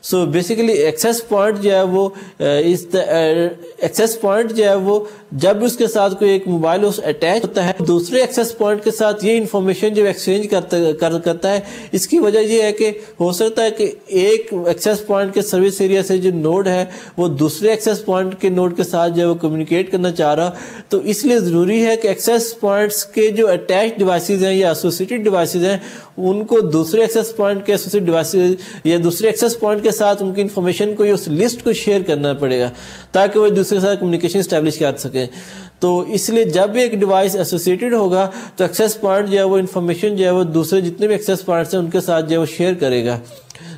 سو بیسیکلی ایکسیس پوائنٹ جو ہے وہ ایکسیس پوائنٹ جو ہے وہ جب بھی اس کے ساتھ کوئی ایک موبائل ہوسٹ اٹیچ ہوتا ہے دوسرے ایکسیس پوائنٹ کے ساتھ یہ انفارمیشن جو ایکسچینج کرتا ہے. اس کی وجہ یہ ہے کہ ہو سکتا ہے کہ ایک ایکسیس پوائنٹ کے سروس ایریا سے جو نوڈ ہے وہ دوسرے ایکسیس پوائنٹ کے نوڈ کے ساتھ جو ہے وہ کمیونیکیٹ کرنا چاہ رہا. تو اس لیے ضروری ہے کہ ایکسیس پوائنٹس کے جو اٹیچ ڈیوائسز ہیں یا ایسوسیٹڈ ڈیوائسز ہیں ان کو دوسرے ایکسیس پوائنٹ کے ایسوسیٹڈ ڈیوائسز یا دوسرے ایکسیس پوائنٹ کے ساتھ ان کی انفارمیشن کو اس لسٹ کو شیئر کرنا پڑے گا تاکہ وہ دوسرے کے ساتھ کمیونیکیشن اسٹیبلش کر سکیں. تو اس لیے جب بھی ایک ڈیوائس ایسوسیٹڈ ہوگا تو ایکسیس پوائنٹ جو ہے وہ انفارمیشن جو ہے وہ دوسرے جتنے بھی ایکسیس پوائنٹس ہیں ان کے ساتھ جو ہے وہ شیئر کرے گا,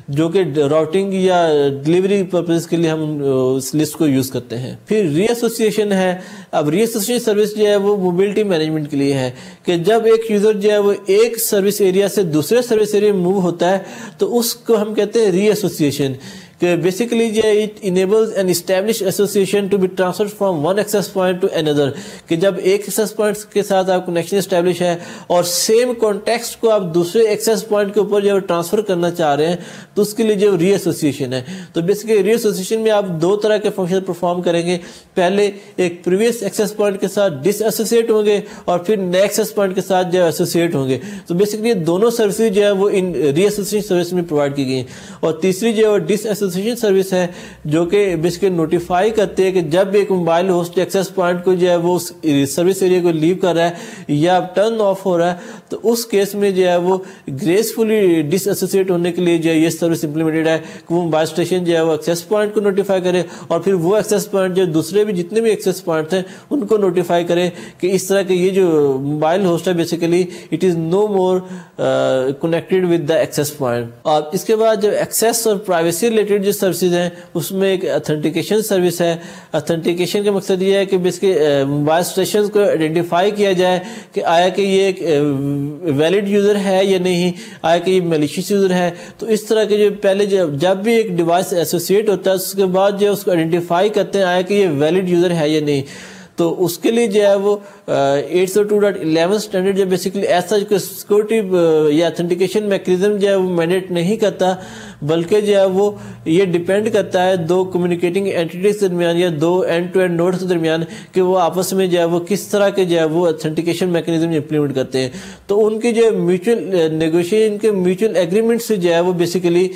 جو کہ راؤٹنگ یا ڈیلیوری پرپز کے لیے ہم اس لسٹ کو یوز کرتے ہیں. پھر ری ایسوسیشن ہے. اب ری ایسوسیشن سروس جو ہے وہ موبلٹی مینجمنٹ کے لیے ہے کہ جب ایک یوزر جو ہے وہ ایک سروس ایریا سے دوسرے سروس ایریا میں موو ہوتا ہے تو اس کو ہم کہتے ہیں ری ایسوسیشن. کہ بیسیکلی جو ہے it enables an establish association to be transfer from one access point to another. کہ جب ایک ایکسیس پوائنٹ کے ساتھ آپ کنیکشن اسٹیبلش ہے اور سیم کانٹیکسٹ کو آپ دوسرے ایکسیس پوائنٹ کے اوپر جو ہے ٹرانسفر کرنا چاہ رہے ہیں تو اس کے لیے جو ری ایسوسیشن ہے. تو بیسیکلی ری ایسوسیشن میں آپ دو طرح کے فنکشن پرفارم کریں گے. پہلے ایک پریویس ایکسیس پوائنٹ کے ساتھ ڈس ایسوسیٹ ہوں گے اور پھر نئے ایکسیس پوائنٹ کے ساتھ جو ہے ایسوسیٹ ہوں گے. تو بیسیکلی دونوں سروسز جو ہے وہ ان ری ایسوسیشن سروس میں پرووائڈ کی گئی ہیں. اور تیسری جو ہے ڈس ایسوسیشن سروس ہے جو کہ بیسیکلی نوٹیفائی کرتے ہیں کہ جب ایک موبائل ہوسٹ ایکسیس پوائنٹ کو جو ہے وہ سروس ایریا کو لیو کر رہا ہے یا ٹرن آف ہو رہا ہے تو اس کیس میں جو ہے وہ گریسفلی ڈس ایسوسیٹ ہونے کے لیے جو ہے یہ سروس امپلیمنٹڈ ہے کہ وہ موبائل اسٹیشن جو ہے وہ ایکسیس پوائنٹ کو نوٹیفائی کرے اور پھر وہ ایکسیس پوائنٹ جو دوسرے بھی جتنے بھی ایکسیس پوائنٹ ہیں ان کو نوٹیفائی کرے کہ اس طرح کہ یہ جو موبائل ہوسٹ ہے basically it is no more connected with the access point. اور اس کے بعد جو ایکسیس اور پرائیویسی ریلیٹڈ جو سروسز ہیں اس میں ایک اتھینٹیکیشن سروس ہے. اتھینٹیکیشن کا مقصد یہ ہے کہ بیسیکلی موبائل اسٹیشن کو آئیڈینٹیفائی کیا جائے کہ آیا کہ یہ ایک ویلڈ یوزر ہے یا نہیں, آیا کہ یہ میلیشیس یوزر ہے. تو اس طرح کے جو پہلے جب بھی ایک ڈیوائس ایسوسیٹ ہوتا ہے اس کے بعد جو اس کو آئیڈینٹیفائی کرتے ہیں آیا کہ یہ ویلڈ یوزر ہے یا نہیں. تو اس کے لیے جو ہے وہ 802.11 اسٹینڈرڈ جو بیسیکلی ایسا سیکورٹی یا اتھینٹیکیشن میکینزم جو ہے وہ مینڈیٹ نہیں کرتا بلکہ جو ہے وہ یہ ڈیپینڈ کرتا ہے دو کمیونیکیٹنگ اینٹیٹیز کے درمیان یا دو اینڈ ٹو اینڈ نوڈز کے درمیان کہ وہ آپس میں جو ہے وہ کس طرح کے جو ہے وہ اتھینٹیکیشن میکینزم امپلیمنٹ کرتے ہیں. تو ان کی جو میوچل نیگوشیشن کے میوچل ایگریمنٹ سے جو ہے وہ بیسیکلی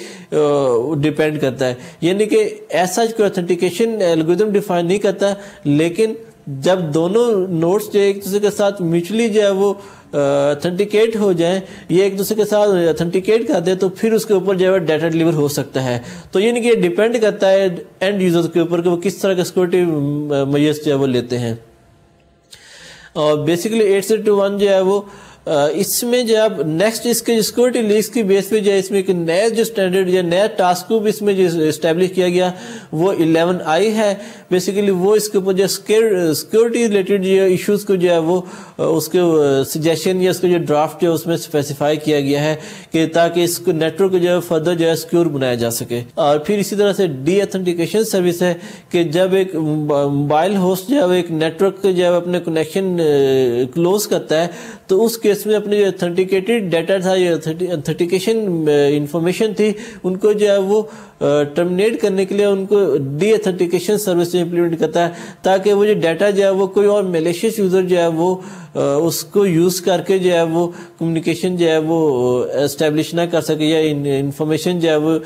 ڈیپینڈ کرتا ہے. یعنی کہ ایسا کوئی اتھینٹیکیشن الگورتھم ڈیفائن نہیں کرتا لیکن جب دونوں نوڈز جو ایک دوسرے کے ساتھ میوچلی جو ہے وہ اتھینٹیکیٹ ہو جائیں یہ ایک دوسرے کے ساتھ اتھینٹیکیٹ کر دیں تو پھر اس کے اوپر جو ہے ڈیٹا ڈیلیور ہو سکتا ہے. تو یعنی کہ یہ ڈیپینڈ کرتا ہے اینڈ یوزر کے اوپر کہ وہ کس طرح کے سیکورٹی میجرز جو ہے وہ لیتے ہیں. اور بیسیکلی 802.1 جو ہے وہ اس میں جو اب نیکسٹ اس کے سیکورٹی لیکس کی بیس پہ جو ہے اس میں ایک نیا جو اسٹینڈرڈ یا نیا ٹاسک گروپ اس میں جو اسٹیبلش کیا گیا وہ 11i ہے. بیسیکلی وہ اس کے اوپر جو سیکورٹی ریلیٹڈ جو ایشوز کو جو ہے وہ اس کے سجیشن یا اس کا جو ڈرافٹ جو اس میں اسپیسیفائی کیا گیا ہے کہ تاکہ اس کو نیٹ ورک کو جو ہے فردر جو ہے سیکیور بنایا جا سکے. اور پھر اسی طرح سے ڈی ایتھینٹیکیشن سروس ہے کہ جب ایک موبائل ہوسٹ جو ہے ایک نیٹ ورک جو ہے اپنے کنیکشن کلوز کرتا ہے تو اس کیس میں اپنے جو اتھینٹیکیٹڈ ڈیٹا تھا یا اتھینٹیکیشن انفارمیشن تھی ان کو جو ہے وہ ٹرمینیٹ کرنے کے لیے ان کو ڈی ایتھینٹیکیشن سروس امپلیمنٹ کرتا ہے تاکہ وہ جو ڈیٹا جو ہے وہ کوئی اور میلیشیس یوزر جو ہے وہ اس کو یوز کر کے جو ہے وہ کمیونیکیشن جو ہے وہ اسٹیبلش نہ کر سکے یا انفارمیشن جو ہے وہ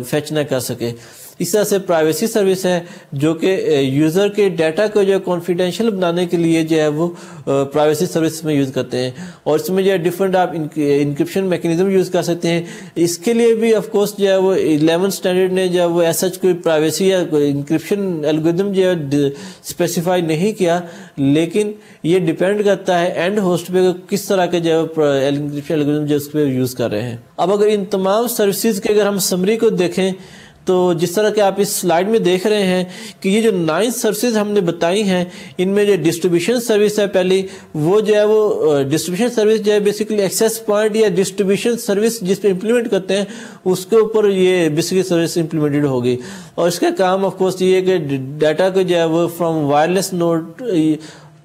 فیچ نہ کر سکے. اس طرح سے پرائیویسی سروس ہے جو کہ یوزر کے ڈیٹا کو جو ہے کانفیڈینشیل بنانے کے لیے جو ہے وہ پرائیویسی سروس میں یوز کرتے ہیں اور اس میں جو ہے ڈفرینٹ آپ انکرپشن میکینزم یوز کر سکتے ہیں. اس کے لیے بھی آف کورس جو ہے وہ 11 اسٹینڈرڈ نے جو ہے وہ ایسا کوئی پرائیویسی یا کوئی انکرپشن الگورتھم جو ہے اسپیسیفائی نہیں کیا لیکن یہ ڈیپینڈ کرتا ہے اینڈ ہوسٹ پہ کس طرح کے جو ہے انکرپشن الگورتھم جو اس پہ یوز کر رہے ہیں. اب اگر ان تمام سروسز کے اگر ہم سمری کو دیکھیں تو جس طرح کہ آپ اس سلائیڈ میں دیکھ رہے ہیں کہ یہ جو 9 سروسز ہم نے بتائی ہیں ان میں جو ڈسٹریبیوشن سروس ہے پہلی وہ جو ہے وہ ڈسٹریبیوشن سروس جو ہے بیسیکلی ایکسیس پوائنٹ یا ڈسٹریبیوشن سروس جس پہ امپلیمنٹ کرتے ہیں اس کے اوپر یہ بیسیکلی سروس امپلیمنٹڈ ہوگی. اور اس کا کام آف کورس یہ ہے کہ ڈیٹا کو جو ہے وہ from wireless node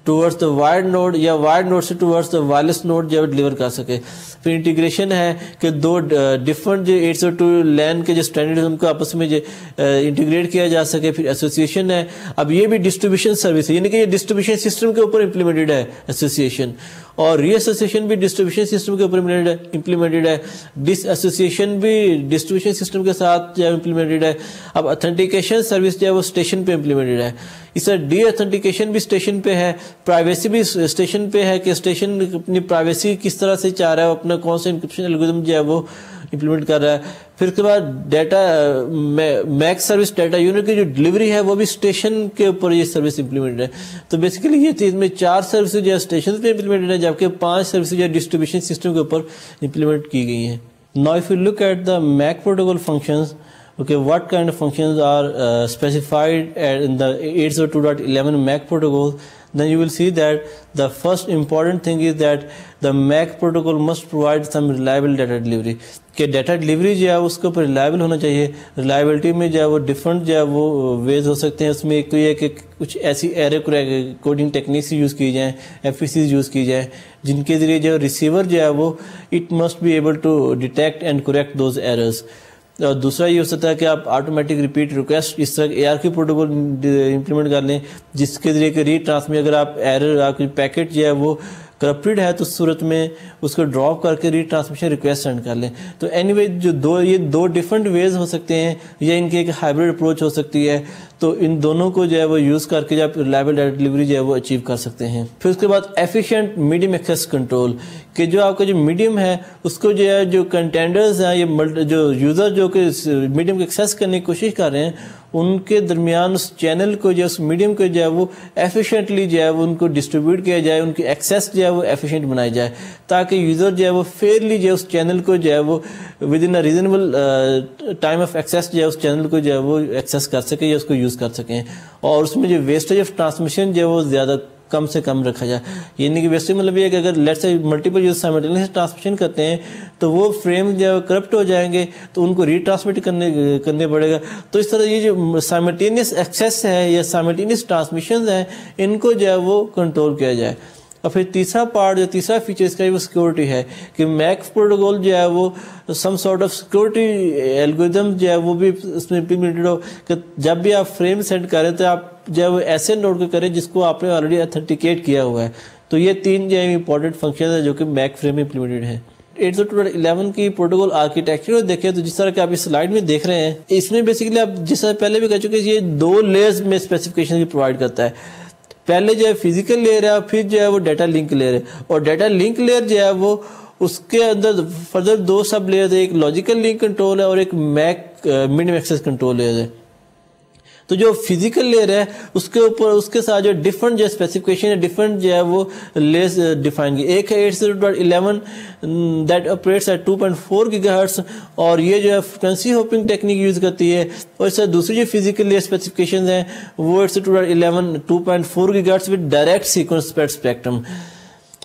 towards the wired node یا وائرڈ نوڈ سے ٹورڈز دا وائرلیس نوڈ جو ڈلیور کر سکے. پھر انٹیگریشن ہے کہ دو ڈفرنٹ جو 802 لین کے جو اسٹینڈرڈ ان کو آپس میں جو انٹیگریٹ کیا جا سکے. پھر ایسوسیشن ہے, اب یہ بھی ڈسٹریبیوشن سروس ہے, یعنی کہ یہ ڈسٹریبیوشن سسٹم کے اوپر امپلیمنٹڈ ہے ایسوسیشن, اور ری ایسوسیشن بھی ڈسٹریبیوشن سسٹم کے اوپر امپلیمنٹڈ ہے. ڈس ایسوسیشن بھی ڈسٹریبیوشن سسٹم کے ساتھ جو ہے امپلیمنٹڈ ہے. اب اتھینٹیکیشن سروس جو ہے وہ اسٹیشن پہ امپلیمنٹڈ ہے. اس طرح ڈی اتھینٹیکیشن بھی اسٹیشن پہ ہے, پرائیویسی بھی اسٹیشن پہ ہے کہ اسٹیشن اپنی پرائیویسی کس طرح سے چاہ رہا ہے, اپنا کون سے انکرپشن الگورتھم جو ہے وہ امپلیمنٹ کر رہا ہے. پھر اس کے بعد data make service data unit کی جو ڈلیوری ہے وہ بھی اسٹیشن کے اوپر یہ سروس امپلیمنٹ ہے. تو بیسیکلی یہ تھی, اس میں 4 سروسز جو ہے اسٹیشن پہ امپلیمنٹ ہے, جبکہ 5 سروسز جو ہے ڈسٹریبیوشن سسٹم کے اوپر امپلیمنٹ کی گئی ہیں. Now if you look at the MAC protocol functions, okay, what kind of functions are specified in the 802.11 MAC protocol, then you will see that the first important thing is that the MAC protocol must provide some reliable data delivery. کہ data delivery جو ہے اس کے اوپر reliable ہونا چاہیے. Reliability میں جو ہے وہ ڈفرنٹ جو ہے وہ ویز ہو سکتے ہیں. اس میں ایک تو یہ کہ کچھ ایسی ایرر کوڈنگ ٹیکنیکس یوز کی جائیں, ایف پی سیز یوز کی جائیں, جن کے ذریعے جو ریسیور جو ہے وہ it must be able to detect and correct those errors. اور دوسرا یہ ہو سکتا ہے کہ آپ آٹومیٹک ریپیٹ ریکویسٹ اس طرح ARQ پروٹوکول امپلیمنٹ کر لیں, جس کے ذریعے کہ ری ٹرانسمٹ اگر آپ ایرر آپ کی پیکٹ جو ہے وہ کرپٹڈ ہے تو اس صورت میں اس کو ڈراپ کر کے ری ٹرانسمیشن ریکویسٹ سینڈ کر لیں. تو اینی وے جو یہ دو ڈفرنٹ ویز ہو سکتے ہیں, یا ان کی ایک ہائبرڈ اپروچ ہو سکتی ہے. تو ان دونوں کو جو ہے وہ یوز کر کے آپ ریلائبل ڈیٹا ڈلیوری جو ہے وہ اچیو کر سکتے ہیں. پھر اس کے بعد ایفیشینٹ میڈیم ایکسیس کنٹرول, کہ جو آپ کا جو میڈیم ہے اس کو جو ہے جو کنٹینڈرز ہیں یا جو یوزر جو کہ میڈیم کو ایکسیس کرنے کی کوشش کر رہے ہیں ان کے درمیان اس چینل کو جو اس میڈیم کو جو ہے وہ ایفیشینٹلی جو ہے وہ ان کو ڈسٹریبیوٹ کیا جائے, ان کی ایکسیس جو ہے وہ ایفیشینٹ بنائی جائے, تاکہ یوزر جو ہے وہ فیئرلی جو ہے اس چینل کو جو ہے وہ with in a reasonable time of access جو ہے اس چینل کو جو ہے وہ ایکسیس کر سکے یا اس کو یوز کر سکیں. اور اس میں جو ویسٹیج آف ٹرانسمیشن جو ہے وہ زیادہ کم سے کم رکھا جائے. یعنی کہ ویسٹیج مطلب یہ ہے کہ اگر let's say multiple use simultaneous transmission کرتے ہیں تو وہ فریم جو ہے کرپٹ ہو جائیں گے, تو ان کو ری ٹرانسمٹ کرنے پڑے گا. تو اس طرح یہ جو سائملٹینیس ایکسیس ہے یا سائملٹینیس ٹرانسمیشن ہیں ان کو جو ہے وہ کنٹرول کیا جائے. اور پھر تیسرا پارٹ جو تیسرا فیچر اس کا وہ سیکورٹی ہے کہ میک پروٹوکول جو ہے وہ some sort of security algorithm جو ہے وہ بھی اس میں امپلیمنٹڈ ہو, کہ جب بھی آپ فریم سینڈ کریں تو آپ جو ہے وہ ایسے نوٹ کو کریں جس کو آپ نے آلریڈی اتھینٹیکیٹ کیا ہوا ہے. تو یہ 3 جو ہے امپورٹنٹ فنکشن ہے جو کہ میک فریم میں امپلیمنٹڈ ہے. 802.11 کی پروٹوکول آرکیٹیکچر دیکھیں تو جس طرح کہ آپ اس سلائیڈ میں دیکھ رہے ہیں, اس میں بیسیکلی آپ جس طرح پہلے بھی کہہ چکے یہ 2 لیئرز میں اسپیسیفکیشن کی پرووائڈ کرتا ہے. پہلے جو ہے فزیکل لیئر ہے, پھر جو ہے وہ ڈیٹا لنک لیئر ہے. اور ڈیٹا لنک لیئر جو ہے وہ اس کے اندر فردر 2 سب لیئر ہے, ایک لاجیکل لنک کنٹرول ہے اور ایک make medium access control layer ہے. تو جو فزیکل لیئر ہے اس کے اوپر اس کے ساتھ جو ڈفرنٹ جو اسپیسیفکیشن ہے ڈفرنٹ جو ہے وہ لیئرز ڈیفائن کی. ایک ہے 802.11 دیٹ آپریٹس ایٹ 2.4 GHz اور یہ جو ہے فریکوینسی ہوپنگ ٹیکنیک یوز کرتی ہے. اور اس سے دوسری جو فزیکل لیئر اسپیسیفکیشن ہیں وہ 802.11 2.4 GHz with direct sequence speed spectrum.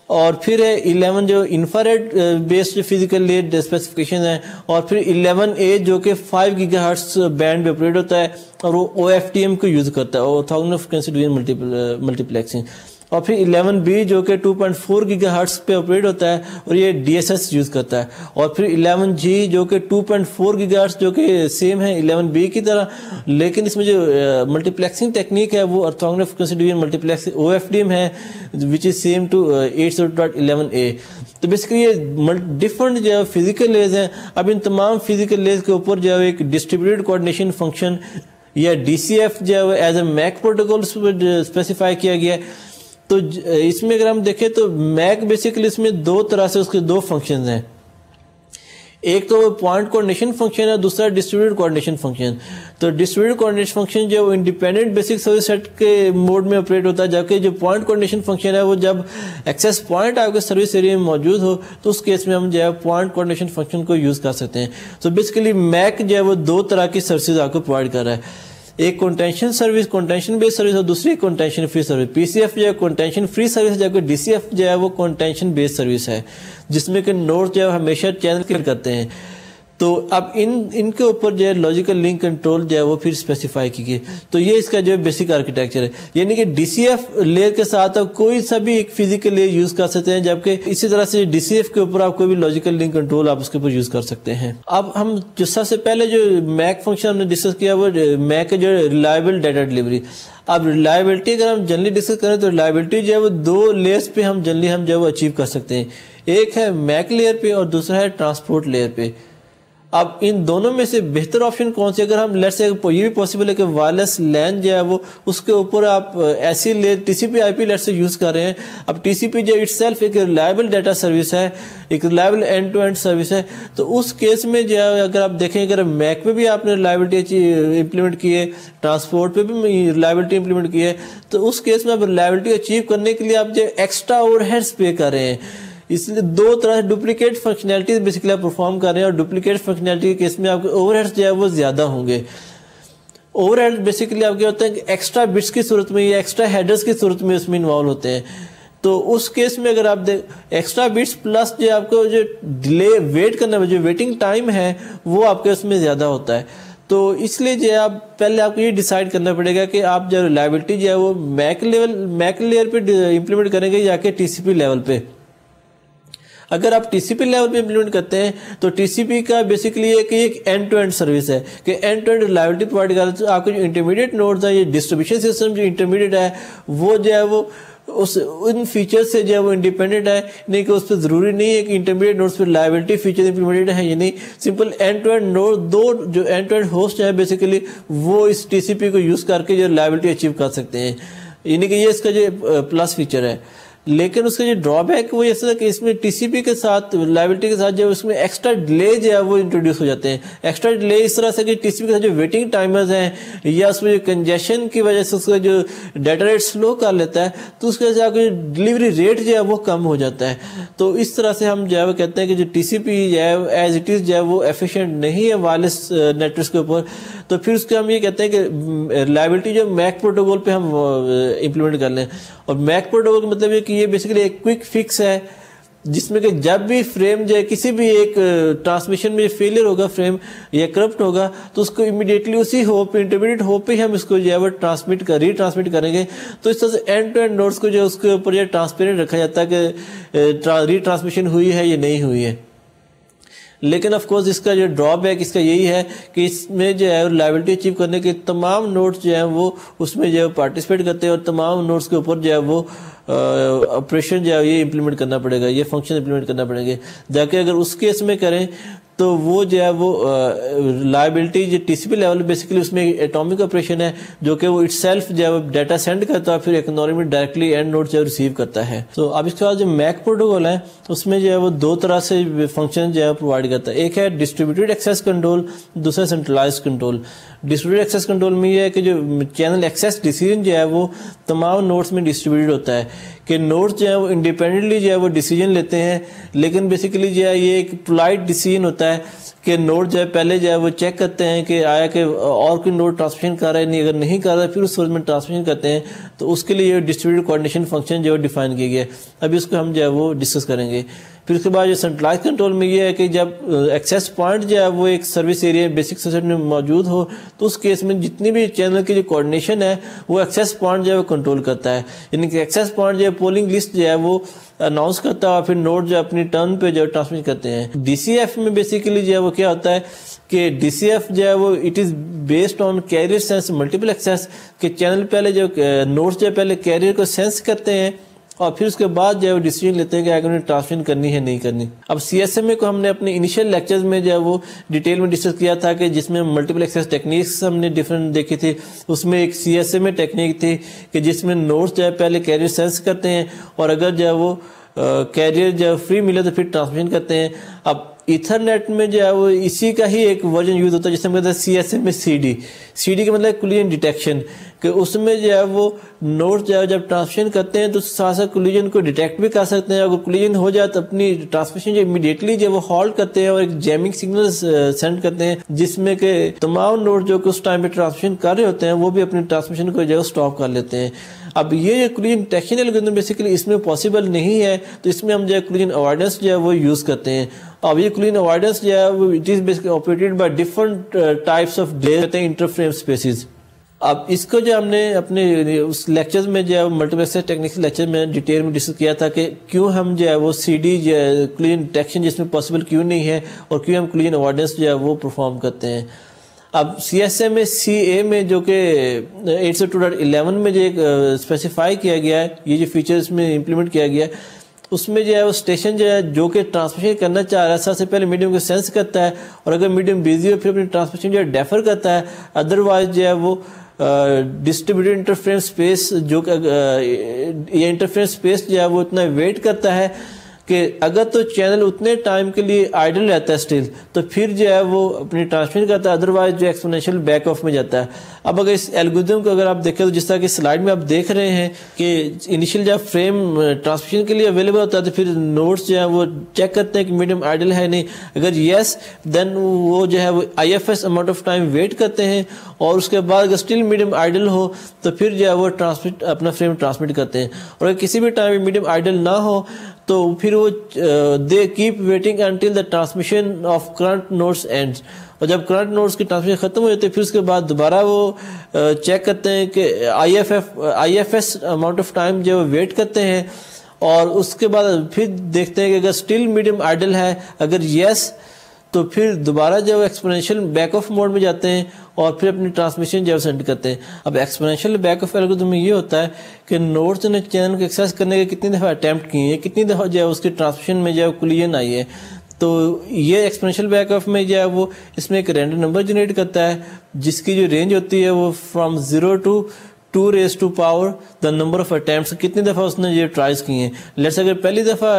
اور پھر ہے 11 جو infrared based physical layer specification ہے, اور پھر 11A جو کہ 5 GHz بینڈ پہ آپریٹ ہوتا ہے اور وہ OFDM کو یوز کرتا ہے, آرتھوگونل فریکوینسی ڈویژن ملٹیپلیکسنگ. اور پھر 11B جو کہ 2.4 GHz پہ آپریٹ ہوتا ہے اور یہ DSS یوز کرتا ہے. اور پھر 11G جو کہ 2.4 GHz جو کہ سیم ہے 11B کی طرح, لیکن اس میں جو ملٹیپلیکسنگ ٹیکنیک ہے وہ orthogonal frequency division multiplexing OFDM ہے which is same to 802.11a. تو بیسیکلی یہ ڈفرنٹ جو ہے فزیکل لیئرز ہیں. اب ان تمام فزیکل لیئرز کے اوپر جو ہے ایک ڈسٹریبیوٹیڈ کوآرڈینیشن فنکشن یا DCF جو ہے as a make protocol specify کیا گیا ہے. تو اس میں اگر ہم دیکھیں تو میک بیسیکلی اس میں 2 طرح سے اس کے 2 فنکشنز ہیں. ایک تو پوائنٹ کوآرڈینیشن فنکشن ہے, دوسرا ڈسٹریبیوٹیڈ کوآرڈینیشن فنکشن. تو ڈسٹریبیوٹیڈ کوآرڈینیشن فنکشن جو ہے انڈیپینڈنٹ بیسک سروس سیٹ کے موڈ میں آپریٹ ہوتا ہے, جبکہ جو پوائنٹ کوآرڈینیشن فنکشن ہے وہ جب ایکسیس پوائنٹ آپ کے سروس ایریا میں موجود ہو تو اس کیس میں ہم جو ہے پوائنٹ کوآرڈینیشن فنکشن کو یوز کر سکتے ہیں. تو بیسیکلی میک جو ہے وہ 2 طرح کی سروسز آپ کو پرووائڈ کر رہا ہے, ایک کنٹینشن سروس کنٹینشن بیس سروس اور دوسری کنٹینشن فری سروس. PCF جو ہے کنٹینشن فری سروس, جبکہ DCF جو ہے وہ کنٹینشن بیس سروس ہے جس میں کہ نوڈ جو ہے ہمیشہ چینل کلیئر کرتے ہیں. تو اب ان کے اوپر جو ہے لاجیکل لنک کنٹرول جو ہے وہ پھر اسپیسیفائی کی گئی. تو یہ اس کا جو ہے بیسک آرکیٹیکچر ہے. یعنی کہ ڈی سی ایف لیئر کے ساتھ آپ کوئی سا بھی ایک فزیکل لیئر یوز کر سکتے ہیں, جبکہ اسی طرح سے ڈی سی ایف کے اوپر آپ کوئی بھی لاجیکل لنک کنٹرول آپ اس کے اوپر یوز کر سکتے ہیں. اب ہم جو سب سے پہلے جو میک فنکشن ہم نے ڈسکس کیا وہ میک جو ریلائبل ڈیٹا ڈلیوری. اب ریلائبلٹی اگر ہم جنرلی ڈسکس کریں تو ریلائبلٹی جو ہے وہ 2 لیئرس پہ ہم جنرلی جو ہے وہ اچیو کر سکتے ہیں. ایک ہے میک لیئر پہ اور دوسرا ہے ٹرانسپورٹ لیئر پہ. اب ان دونوں میں سے بہتر آپشن کون سی؟ اگر ہم لیٹس سے یہ بھی پاسبل ہے کہ وائرلیس لین جو ہے وہ اس کے اوپر آپ ایسی T C P I P لیٹ سے یوز کر رہے ہیں. اب ٹی سی پی جو اٹ سیلف ایک ریلائبل ڈیٹا سروس ہے, ایک reliable end to end service ہے. تو اس کیس میں جو ہے اگر آپ دیکھیں اگر میک پہ بھی آپ نے ریلائبلٹی امپلیمنٹ کی ہے, ٹرانسپورٹ پہ بھی ریلائبلٹی امپلیمنٹ کی ہے, تو اس کیس میں آپ ریلائبلٹی اچیو کرنے کے لیے آپ جو ایکسٹرا اوور ہیڈس پے کر رہے ہیں. اس لیے 2 طرح ڈپلیکیٹ فنکشنلٹیز بیسیکلی آپ پرفارم کر رہے ہیں, اور ڈپلیکیٹ فنکشنلٹی کے کیس میں آپ کے اوور ہیڈس جو ہے وہ زیادہ ہوں گے. اوور ہیڈ بیسیکلی آپ کیا ہوتا ہے کہ ایکسٹرا بٹس کی صورت میں یا ایکسٹرا ہیڈرز کی صورت میں اس میں انوالو ہوتے ہیں. تو اس کیس میں اگر آپ ایکسٹرا بٹس پلس جو آپ کو جو ڈیلے ویٹ کرنا جو ویٹنگ ٹائم ہے وہ آپ کے اس میں زیادہ ہوتا ہے. تو اس لیے جو ہے آپ پہلے آپ کو یہ ڈیسائیڈ کرنا پڑے گا کہ آپ جو ریلائبلٹی جو ہے وہ میک لیئر پہ امپلیمنٹ کریں گے یا کہ ٹی سی پی لیول پہ. اگر آپ ٹی سی پی لیول پہ امپلیمنٹ کرتے ہیں تو ٹی سی پی کا بیسکلی ایک اینڈ ٹو اینڈ سروس ہے کہ end to end reliability provide کرتے ہیں. آپ کے جو انٹرمیڈیٹ نوڈز ہیں, یہ ڈسٹریبیوشن سسٹم جو انٹرمیڈیٹ ہے وہ جو ہے وہ ان فیچر سے جو ہے وہ انڈیپینڈنٹ ہے. نہیں کہ اس پہ ضروری نہیں ہے کہ انٹرمیڈیٹ نوڈز پہ ریلائبلٹی فیچر امپلیمنٹڈ ہے, یہ نہیں. Simple end to end node 2 جو اینڈ ٹو اینڈ ہوسٹ ہیں بیسیکلی وہ اس ٹی سی پی کو یوز کر کے جو ریلائبلٹی اچیو کر سکتے ہیں. یعنی کہ یہ اس کا جو پلس فیچر ہے. لیکن اس کا جو ڈرا بیک وہ ایسا ہے کہ اس میں ٹی سی پی کے ساتھ ریلائبلٹی کے ساتھ جو اس میں ایکسٹرا ڈیلے جو ہے وہ انٹروڈیوس ہو جاتے ہیں. ایکسٹرا ڈیلے اس طرح سے کہ ٹی سی پی کے ساتھ جو ویٹنگ ٹائمرز ہیں یا اس میں جو کنجیشن کی وجہ سے اس کا جو ڈیٹا ریٹ سلو کر لیتا ہے تو اس کی وجہ سے آپ کا ڈلیوری ریٹ جو ہے وہ کم ہو جاتا ہے. تو اس طرح سے ہم جو ہے وہ کہتے ہیں کہ جو ٹی سی پی جو ہے ایز اٹ از جو ہے وہ ایفیشینٹ نہیں ہے وائرلیس نیٹ ورکس کے اوپر. تو پھر اس کے ہم یہ کہتے ہیں کہ ریلائبلٹی جو میک پروٹوکول پہ ہم امپلیمنٹ کر لیں. اور میک پروٹوکول کا مطلب یہ کہ یہ بیسیکلی ایک کوئک فکس ہے جس میں کہ جب بھی فریم جو ہے کسی بھی ایک ٹرانسمیشن میں فیلئر ہوگا فریم یا کرپٹ ہوگا تو اس کو امیڈیٹلی اسی ہوپ انٹرمیڈیٹ ہوپ پہ ہم اس کو جو ہے وہ ری ٹرانسمٹ کریں گے. تو اس طرح سے اینڈ ٹو اینڈ نوڈس کو جو اس کے اوپر جو ٹرانسپیرنٹ رکھا جاتا ہے کہ ری ٹرانسمیشن ہوئی ہے یا نہیں ہوئی ہے. لیکن آف کورس اس کا جو ڈرا بیک اس کا یہی ہے کہ اس میں جو ہے ریلائبلٹی اچیو کرنے کے تمام نوڈس جو ہیں وہ اس میں جو ہے پارٹیسپیٹ کرتے ہیں اور تمام نوڈس کے اوپر جو ہے وہ آپریشن جو ہے یہ امپلیمنٹ کرنا پڑے گا, یہ فنکشن امپلیمنٹ کرنا پڑیں گے. جبکہ اگر اس کیس میں کریں تو وہ جو ہے وہ ریلائبلٹی جو T C P level basically اس میں ایٹامک آپریشن ہے جو کہ وہ اٹ سیلف جو ہے ڈیٹا سینڈ کرتا ہے پھر اکنالجمنٹ ڈائریکٹلی اینڈ نوڈ جو ہے ریسیو کرتا ہے. تو اب اس کے بعد جو میک پروٹوکول ہے اس میں جو ہے وہ 2 طرح سے فنکشن جو ہے پرووائڈ کرتا ہے. ایک ہے ڈسٹریبیوٹیڈ ایکسیس کنٹرول, دوسرا centralize control. Distributed access control میں یہ ہے کہ جو چینل ایکسیس ڈیسیجن جو ہے وہ تمام نوڈس میں ڈسٹریبیوٹیڈ ہوتا ہے کہ نوڈس جو ہے وہ انڈیپینڈنٹلی جو ہے وہ ڈیسیجن لیتے ہیں. لیکن بیسیکلی جو ہے یہ ایک پولائٹ ڈیسیجن ہوتا ہے کہ نوڈ جو ہے پہلے جو ہے وہ چیک کرتے ہیں کہ آیا کہ اور کوئی نوڈ ٹرانسمیشن کر رہا ہے نہیں, اگر نہیں کر رہا ہے پھر اس صورت میں ٹرانسمیشن کرتے ہیں. تو اس کے لیے یہ ڈسٹریبیوٹیڈ کوآرڈینیشن فنکشن جو ہے ڈیفائن کیا گیا ہے. ابھی اس کو ہم جو ہے وہ ڈسکس کریں گے. پھر اس کے بعد جو سینٹرلائز کنٹرول میں یہ ہے کہ جب ایکسیس پوائنٹ جو ہے وہ ایک سروس ایریا بیسک سسٹم میں موجود ہو تو اس کیس میں جتنی بھی چینل کی جو کوآرڈینیشن ہے وہ ایکسیس پوائنٹ جو ہے وہ کنٹرول کرتا ہے. یعنی کہ ایکسیس پوائنٹ جو ہے پولنگ لسٹ جو ہے وہ اناؤنس کرتا ہے اور پھر نوڈ جو اپنی ٹرن پہ جو ٹرانسمٹ کرتے ہیں. ڈی سی ایف میں بیسیکلی جو ہے وہ کیا ہوتا ہے کہ ڈی سی ایف جو ہے وہ it is based on carrier sense multiple access کہ چینل پہلے جو نوڈس جو ہے پہلے کیریئر کو سینس کرتے ہیں اور پھر اس کے بعد جو ہے وہ ڈیسیجن لیتے ہیں کہ اگر انہیں ٹرانسمیشن کرنی ہے نہیں کرنی. اب سی ایس ایم اے کو ہم نے اپنے انیشیل لیکچرز میں جو ہے وہ ڈیٹیل میں ڈسکس کیا تھا کہ جس میں ملٹیپل ایکسیس ٹیکنیکس ہم نے ڈفرینٹ دیکھی تھی. اس میں ایک C S M A technique تھی کہ جس میں نوڈس جو ہے پہلے کیریئر سینس کرتے ہیں اور اگر جو ہے وہ کیریئر جو فری ملے تو پھر ٹرانسمیشن کرتے ہیں. اب ایتھرنیٹ میں جو ہے وہ اسی کا ہی ایک ورژن یوز ہوتا ہے جسے ہم کہتے ہیں سی ایس ایم اے سی ڈی. سی ڈی کا مطلب کولیجن ڈیٹیکشن کہ اس میں جو ہے وہ نوڈ جو ہے جب ٹرانسمیشن کرتے ہیں تو ساتھ ساتھ کولیجن کو ڈیٹیکٹ بھی کر سکتے ہیں. اگر کولیجن ہو جائے تو اپنی ٹرانسمیشن جو امیڈیٹلی جو وہ ہالٹ کرتے ہیں اور ایک جیمنگ سگنل سینڈ کرتے ہیں جس میں کہ تمام نوڈ جو کہ اس ٹائم پہ ٹرانسمیشن کر رہے ہوتے ہیں وہ بھی اپنی ٹرانسمیشن کو جو ہے اسٹاپ کر لیتے ہیں. اب یہ کولیجن ڈیٹیکشن الگورتھم بیسیکلی اس میں پاسبل نہیں ہے، تو اس میں ہم جو ہے کولیجن اوائڈنس جو ہے وہ یوز کرتے ہیں. اب یہ کولیجن اوائڈنس جو ہے وہ it is basically operated by different types of interframe spaces. اب اس کو جو ہم نے اپنے اس لیکچرز میں جو ہے ملٹیپل ایکسس ٹیکنکس لیکچر میں ڈیٹیل میں ڈسکس کیا تھا کہ کیوں ہم جو ہے وہ سی ڈی جو ہے کولیجن ڈیٹیکشن جس میں پاسبل کیوں نہیں ہے، اور کیوں ہم کولیجن اوائڈنس جو ہے وہ پرفارم کرتے ہیں. اب سی ایس ایم سی اے میں جو کہ 802.11 میں جو ایک اسپیسیفائی کیا گیا ہے، یہ جو فیچر اس میں امپلیمنٹ کیا گیا ہے، اس میں جو ہے وہ اسٹیشن جو ہے جو کہ ٹرانسمیشن کرنا چاہ رہا ہے سب سے پہلے میڈیم کو سینس کرتا ہے، اور اگر میڈیم بزی ہو پھر اپنی ٹرانسمیشن جو ہے ڈیفر کرتا ہے. ادروائز جو ہے وہ ڈسٹریبیوٹیڈ انٹرفیرنس اسپیس جو کہ یہ انٹرفیرنس اسپیس جو ہے وہ اتنا ویٹ کرتا ہے کہ اگر تو چینل اتنے ٹائم کے لیے آئیڈل رہتا ہے اسٹل، تو پھر جو ہے وہ اپنی ٹرانسمیشن کرتا ہے، ادروائز جو ایکسپونینشیل بیک آف میں جاتا ہے. اب اگر اس الگورتھم کو اگر آپ دیکھیں تو جس طرح کی سلائڈ میں آپ دیکھ رہے ہیں کہ انیشیل جب فریم ٹرانسمیشن کے لیے اویلیبل ہوتا ہے تو پھر نوڈس جو ہے وہ چیک کرتے ہیں کہ میڈیم آئیڈل ہے نہیں، اگر یس دین وہ جو ہے وہ I F S amount of time wait کرتے ہیں، اور اس کے بعد اگر اسٹل میڈیم آئیڈل ہو تو پھر جو ہے وہ ٹرانسمٹ اپنا فریم ٹرانسمٹ کرتے ہیں. اور اگر کسی بھی ٹائم میڈیم آئیڈل نہ ہو تو پھر وہ they keep waiting until the transmission of current nodes ends, اور جب کرنٹ نوڈس کی ٹرانسمیشن ختم ہو جاتی ہے پھر اس کے بعد دوبارہ وہ چیک کرتے ہیں کہ I F S amount of time جو ویٹ کرتے ہیں، اور اس کے بعد پھر دیکھتے ہیں کہ اگر اسٹل میڈیم آئیڈل ہے، اگر یس تو پھر دوبارہ جو ایکسپونینشیل بیک آف موڈ میں جاتے ہیں اور پھر اپنی ٹرانسمیشن جو سینڈ کرتے ہیں. اب ایکسپونینشیل بیک آف الگورتھم میں یہ ہوتا ہے کہ نوڈس نے چینل کو ایکسیس کرنے کے کتنی دفعہ اٹیمپٹ کیے ہیں، کتنی دفعہ جو ہے اس کی ٹرانسمیشن میں جو ہے کولیجن آئی ہے. تو یہ ایکسپونینشیل بیک آف میں جو ہے وہ اس میں ایک رینڈم نمبر جنریٹ کرتا ہے جس کی جو رینج ہوتی ہے وہ from 0 to 2 raised to power the number of attempts، کتنی دفعہ اس نے یہ ٹرائز کی ہیں. لیٹس اگر پہلی دفعہ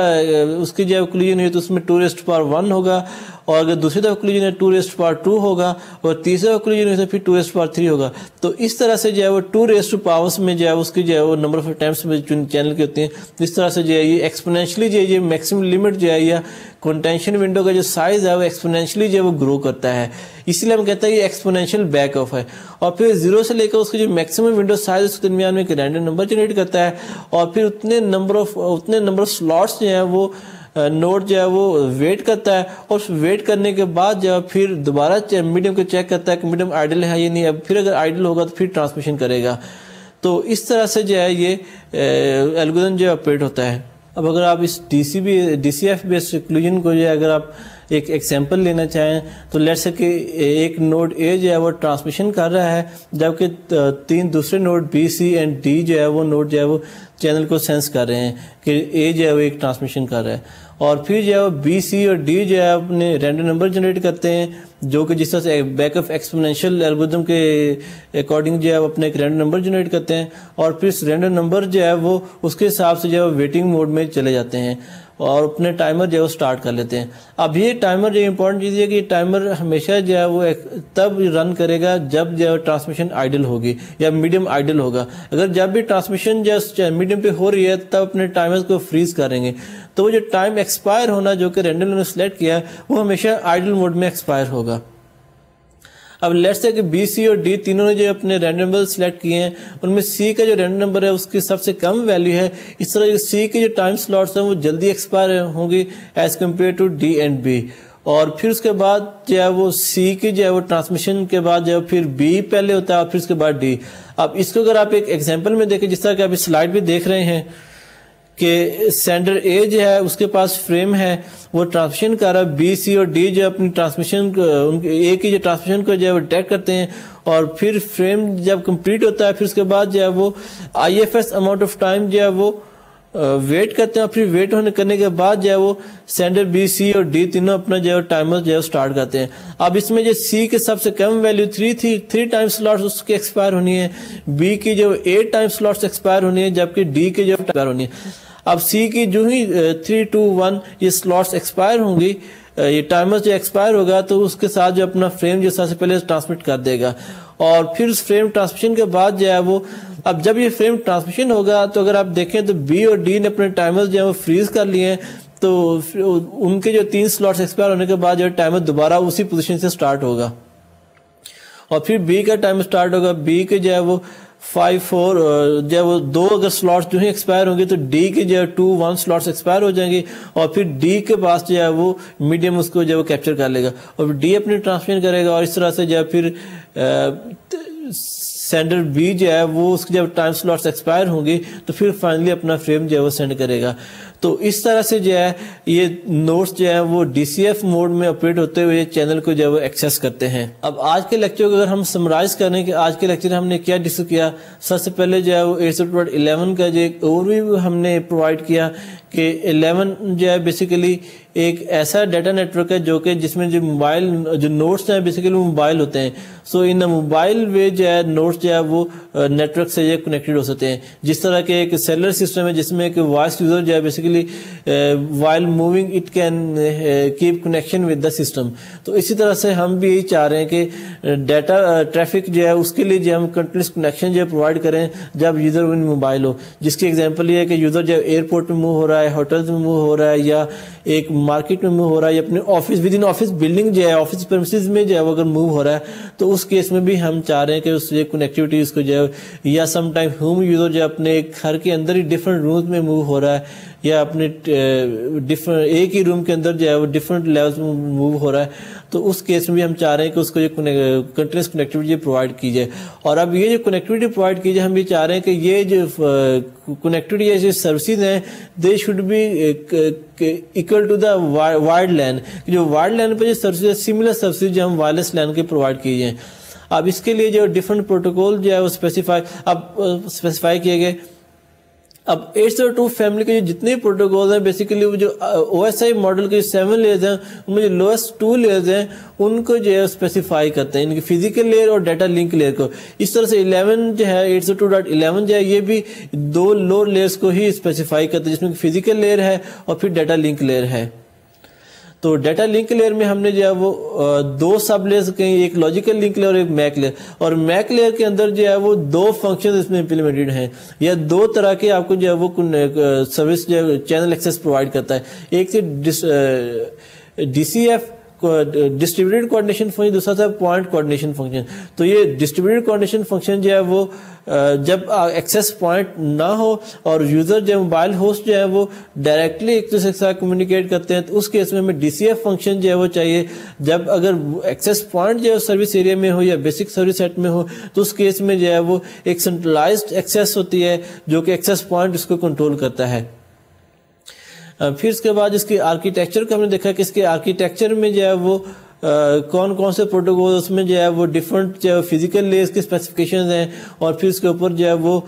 اس کی جو کولیجن ہوئی تو اس میں 2 raised to power 1 ہوگا، اور اگر دوسری دفعہ کولیجن ہے 2 raised to power 2 ہوگا، اور تیسری دفعہ کولیجن ہوئی تو پھر 2 raised to power 3 ہوگا. تو اس طرح سے جو ہے وہ 2 raised to powers میں جو ہے اس کی جو ہے وہ نمبر آف اٹیمپٹس میں چینل کی ہوتی ہیں. اس طرح سے جو ہے یہ ایکسپونینشلی جو ہے یہ میکسیمم لمٹ جو ہے یا کنٹینشن ونڈو کا جو سائز ہے وہ ایکسپونینشلی جو ہے وہ گرو کرتا ہے، اسی لیے ہم کہتے ہیں یہ ایکسپونینشیل بیک آف ہے. اور پھر 0 سے لے کر اس کی جو میکسیمم ونڈو سائز اس کے درمیان میں ایک رینڈم نمبر جنریٹ کرتا ہے، اور پھر اتنے نمبر آف سلاٹس جو ہیں وہ نوڈ جو ہے وہ ویٹ کرتا ہے، اور اس ویٹ کرنے کے بعد جو ہے پھر دوبارہ میڈیم کو چیک کرتا ہے کہ میڈیم آئیڈل ہے یا نہیں. اب پھر اگر آئیڈل ہوگا تو پھر ٹرانسمیشن کرے گا. تو اس طرح سے جو ہے یہ الگورتھم جو آپریٹ ہوتا ہے. اب اگر آپ اس D C F base collision کو جو ہے اگر آپ ایک ایگزامپل لینا چاہیں تو لیٹ سے کہ ایک نوڈ اے جو ہے وہ ٹرانسمیشن کر رہا ہے، جبکہ 3 دوسرے node B C and D جو ہے وہ نوڈ جو ہے وہ چینل کو سینس کر رہے ہیں کہ اے جو ہے وہ ایک ٹرانسمیشن کر رہا ہے، اور پھر جو ہے وہ بی سی اور ڈی جو ہے اپنے رینڈم نمبر جنریٹ کرتے ہیں جو کہ جس طرح سے بیک آف ایکسپونینشیل الگورتھم کے اکارڈنگ جو ہے وہ اپنے ایک رینڈم نمبر جنریٹ کرتے ہیں، اور پھر اس رینڈم نمبر جو ہے وہ اس کے حساب سے جو ہے ویٹنگ موڈ میں چلے جاتے ہیں اور اپنے ٹائمر جو ہے وہ اسٹارٹ کر لیتے ہیں. اب یہ ٹائمر جو امپورٹنٹ چیز ہے کہ یہ ٹائمر ہمیشہ جو ہے وہ تب رن کرے گا جب جو ہے ٹرانسمیشن آئیڈل ہوگی یا میڈیم آئیڈل ہوگا. اگر جب بھی ٹرانسمیشن جو میڈیم پہ ہو رہی ہے تب اپنے ٹائمر کو فریز کریں گے، تو وہ جو ٹائم ایکسپائر ہونا جو کہ رینڈم نے سلیکٹ کیا ہے وہ ہمیشہ آئیڈل موڈ میں ایکسپائر ہوگا. اب لیٹس سے کہ بی سی اور ڈی تینوں نے جو اپنے رینڈم نمبر سلیکٹ کیے ہیں، ان میں سی کا جو رینڈم نمبر ہے اس کی سب سے کم ویلیو ہے، اس طرح سی کے جو ٹائم سلاٹس ہیں وہ جلدی ایکسپائر ہوں گی as compare to D and B. اور پھر اس کے بعد جو ہے وہ سی کی جو ہے وہ ٹرانسمیشن کے بعد جو ہے پھر بی پہلے ہوتا ہے اور پھر اس کے بعد ڈی. اب اس کو اگر آپ ایک ایگزامپل میں دیکھیں، جس طرح کہ آپ اس سلائڈ بھی دیکھ رہے ہیں کہ سینڈر اے جو ہے اس کے پاس فریم ہے، وہ ٹرانسمیشن کر رہا ہے، بی سی اور ڈی جو اپنی ٹرانسمیشن اے کی جو ٹرانسمیشن کو جو ہے وہ ڈیٹیکٹ کرتے ہیں، اور پھر فریم جب کمپلیٹ ہوتا ہے پھر اس کے بعد جو ہے وہ I F S amount of time جو ہے وہ ویٹ کرتے ہیں، اور پھر ویٹ کرنے کے بعد جو ہے وہ سینڈر بی سی اور ڈی تینوں اپنا جو ہے ٹائمر جو ہے اسٹارٹ کرتے ہیں. اب اس میں جو سی کے سب سے کم ویلیو 3 تھی، 3 ٹائم سلاٹس اس کی ایکسپائر ہونی ہے، بی کی جو 8 ٹائم سلاٹس ایکسپائر ہونی ہے، جبکہ ڈی کی جو ایکسپائر ہونی ہے. اب سی کی جو ہی 3 2 1 یہ سلاٹس ایکسپائر ہوں گی، یہ ٹائمر جو ایکسپائر ہوگا تو اس کے ساتھ جو اپنا فریم جو سب سے پہلے ٹرانسمٹ کر دے گا، اور پھر اس فریم ٹرانسمیشن کے بعد جو ہے وہ اب جب یہ فریم ٹرانسمیشن ہوگا تو اگر آپ دیکھیں تو بی اور ڈی نے اپنے ٹائمر جو ہے وہ فریز کر لیے ہیں، تو ان کے جو 3 سلاٹس ایکسپائر ہونے کے بعد جو ٹائمر دوبارہ اسی پوزیشن سے سٹارٹ ہوگا، اور پھر بی کا ٹائمر سٹارٹ ہوگا. بی کے جو ہے وہ 5 4 جو ہے وہ 2 اگر سلاٹس جو ہیں ایکسپائر ہوں گے تو ڈی کے جو ہے 2 1 سلاٹس ایکسپائر ہو جائیں گے, اور پھر ڈی کے پاس جو ہے وہ میڈیم اس کو جو ہے وہ کیپچر کر لے گا, اور ڈی اپنی ٹرانسمٹ کرے گا, اور اس طرح سے جو ہے پھر سینڈر بی جو ہے وہ اس کے جب ٹائم سلاٹس ایکسپائر ہوں گی تو پھر فائنلی اپنا فریم جو ہے وہ سینڈ کرے گا. تو اس طرح سے جو ہے یہ نوٹس جو ہے وہ ڈی سی ایف موڈ میں آپریٹ ہوتے ہوئے چینل کو جو ہے وہ ایکسیس کرتے ہیں. اب آج کے لیکچر کو اگر ہم سمرائز کریں کہ آج کے لیکچر ہم نے کیا ڈسکس کیا, سب سے پہلے جو ہے وہ 802.11 کا جو ایک اوور ویو ہم نے پرووائڈ کیا کہ 11 جو ہے بیسیکلی ایک ایسا ڈیٹا نیٹ ورک ہے جو کہ جس میں جو موبائل جو نوٹس ہیں بیسیکلی وہ موبائل ہوتے ہیں. سو ان موبائل وے جو ہے نوٹس جو ہے وہ نیٹ ورک سے کنیکٹڈ ہو سکتے ہیں, جس طرح کہ ایک سیلولر سسٹم ہے جس میں ایک وائس یوزر جو ہے basically while moving it can keep connection with the system. تو اسی طرح سے ہم بھی یہی چاہ رہے ہیں کہ ڈیٹا ٹریفک جو ہے اس کے لیے جو ہم کنٹینیوس کنیکشن جو ہے پرووائڈ کریں جب یوزر ان موبائل ہو, جس کی ایگزامپل یہ ہے کہ یوزر جو ایئرپورٹ میں موو ہو رہا ہے, ہوٹلز میں موو ہو رہا ہے, یا ایک مارکیٹ میں موو ہو رہا ہے, یا اپنے office with in office building جو ہے آفس پرمیسز میں جو ہے وہ اگر موو ہو رہا ہے تو اس کیس میں بھی ہم چاہ رہے ہیں کہ اس کنیکٹیوٹی اس کو جو ہے, یا سم ٹائم ہوم یوزر جو اپنے گھر کے اندر ہی ڈفرنٹ رومز میں موو ہو رہا ہے, یا اپنے ایک ہی روم کے اندر جو ہے وہ ڈفرنٹ لیولز میں موو ہو رہا ہے, تو اس کیس میں بھی ہم چاہ رہے ہیں کہ اس کو جو کنٹینیوس کنیکٹیوٹی پرووائڈ کی جائے. اور اب یہ جو کنیکٹیوٹی پرووائڈ کی جائے ہم یہ چاہ رہے ہیں کہ یہ جو کنیکٹیوٹی یا جو سروسز ہیں they should be equal to the wired LAN, جو وائرڈ لین پہ جو سروسز ہے سملر سروسز جو ہم وائرلیس لین کے پرووائڈ کی جائیں. اب اس کے لیے جو ڈفرنٹ پروٹوکول جو ہے وہ اسپیسیفائی کیے گئے. اب 802 فیملی کے جو جتنے پروٹوکول ہیں بیسیکلی جو او ایس آئی ماڈل کے 7 لیئرز ہیں ان میں جو لوئسٹ 2 لیئرز ہیں ان کو جو ہے اسپیسیفائی کرتے ہیں, ان کی فزیکل لیئر اور ڈیٹا لنک لیئر کو. اس طرح سے 11 جو ہے 802.11 جو ہے یہ بھی 2 لوور لیئرز کو ہی اسپیسیفائی کرتے ہیں, جس میں فزیکل لیئر ہے اور پھر ڈیٹا لنک لیئر ہے. تو ڈیٹا لنک لیئر میں ہم نے جو ہے وہ 2 سب لیئرز کہیں, ایک لاجیکل لنک لیئر اور ایک میک لیئر, اور میک لیئر کے اندر جو ہے وہ 2 فنکشن اس میں امپلیمنٹڈ ہیں, یا 2 طرح کے آپ کو جو ہے وہ سروس جو ہے چینل ایکسیس پرووائڈ کرتا ہے. ایک سے D C F distributed coordination function, دوسرا تھا پوائنٹ کوآرڈینیشن فنکشن. تو یہ ڈسٹریبیوٹیڈ کوآرڈینیشن فنکشن جو ہے وہ جب ایکسیس پوائنٹ نہ ہو اور یوزر جو ہے موبائل ہوسٹ جو ہے وہ ڈائریکٹلی ایک دوسرے کے ساتھ کمیونیکیٹ کرتے ہیں, تو اس کیس میں ہمیں ڈی سی ایف فنکشن جو ہے وہ چاہیے. جب اگر ایکسیس پوائنٹ جو ہے سروس ایریا میں ہو یا بیسک سروس سیٹ میں ہو تو اس کیس میں جو ہے وہ ایک سینٹرلائزڈ ایکسیس ہوتی ہے جو کہ ایکسیس پوائنٹ اس کو کنٹرول کرتا ہے. پھر اس کے بعد اس کی آرکیٹیکچر کو ہم نے دیکھا کہ اس کے آرکیٹیکچر میں جو ہے وہ کون کون سے پروٹوکول اس میں جو ہے وہ ڈفرنٹ جو ہے فزیکل لیئرز کی اسپیسیفکیشنز ہیں, اور پھر اس کے اوپر جو ہے وہ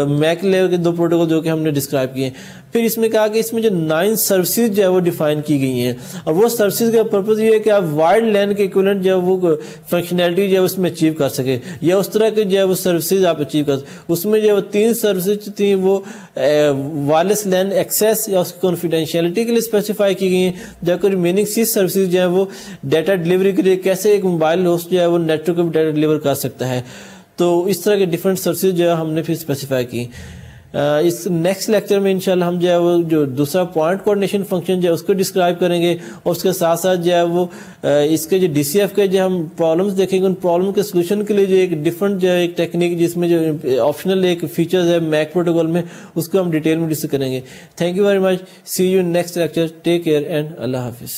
میک لیئر کے 2 پروٹوکول جو کہ ہم نے ڈسکرائب کیے. پھر اس میں کہا کہ اس میں جو 9 سروسز جو ہے وہ ڈیفائن کی گئی ہیں, اور وہ سروسز کا پرپز یہ ہے کہ آپ وائرڈ لین کے ایکویولنٹ جو ہے وہ فنکشنلٹی جو ہے اس میں اچیو کر سکے, یا اس طرح کے جو ہے وہ سروسز آپ اچیو کر سکیں. اس میں جو ہے وہ 3 سروسز تھیں وہ وائرلیس لین ایکسیس یا اس کی کانفیڈینشیلٹی کے لیے اسپیسیفائی کی گئی ہیں, جبکہ ریمیننگ 6 سروسز جو ہیں وہ ڈیٹا ڈلیوری کے لیے کیسے ایک موبائل ہوسٹ جو ہے وہ نیٹ ورک پہ ڈیٹا ڈلیور کر سکتا ہے. تو اس طرح کے ڈفرنٹ سروسز جو ہے ہم نے پھر اسپیسیفائی کی. اس نیکسٹ لیکچر میں انشاءاللہ ہم جو ہے وہ جو دوسرا پوائنٹ کوآرڈینیشن فنکشن جو ہے اس کو ڈسکرائب کریں گے, اور اس کے ساتھ ساتھ جو ہے وہ اس کے جو ڈی سی ایف کے جو ہم پرابلمس دیکھیں گے ان پرابلم کے سولوشن کے لیے جو ایک ڈفرنٹ جو ہے ایک ٹیکنیک جس میں جو آپشنل ایک فیچرز ہے میک پروٹوکول میں اس کو ہم ڈیٹیل میں ڈسکس کریں گے. Thank you very much, see you in next lecture, take care and اللہ حافظ.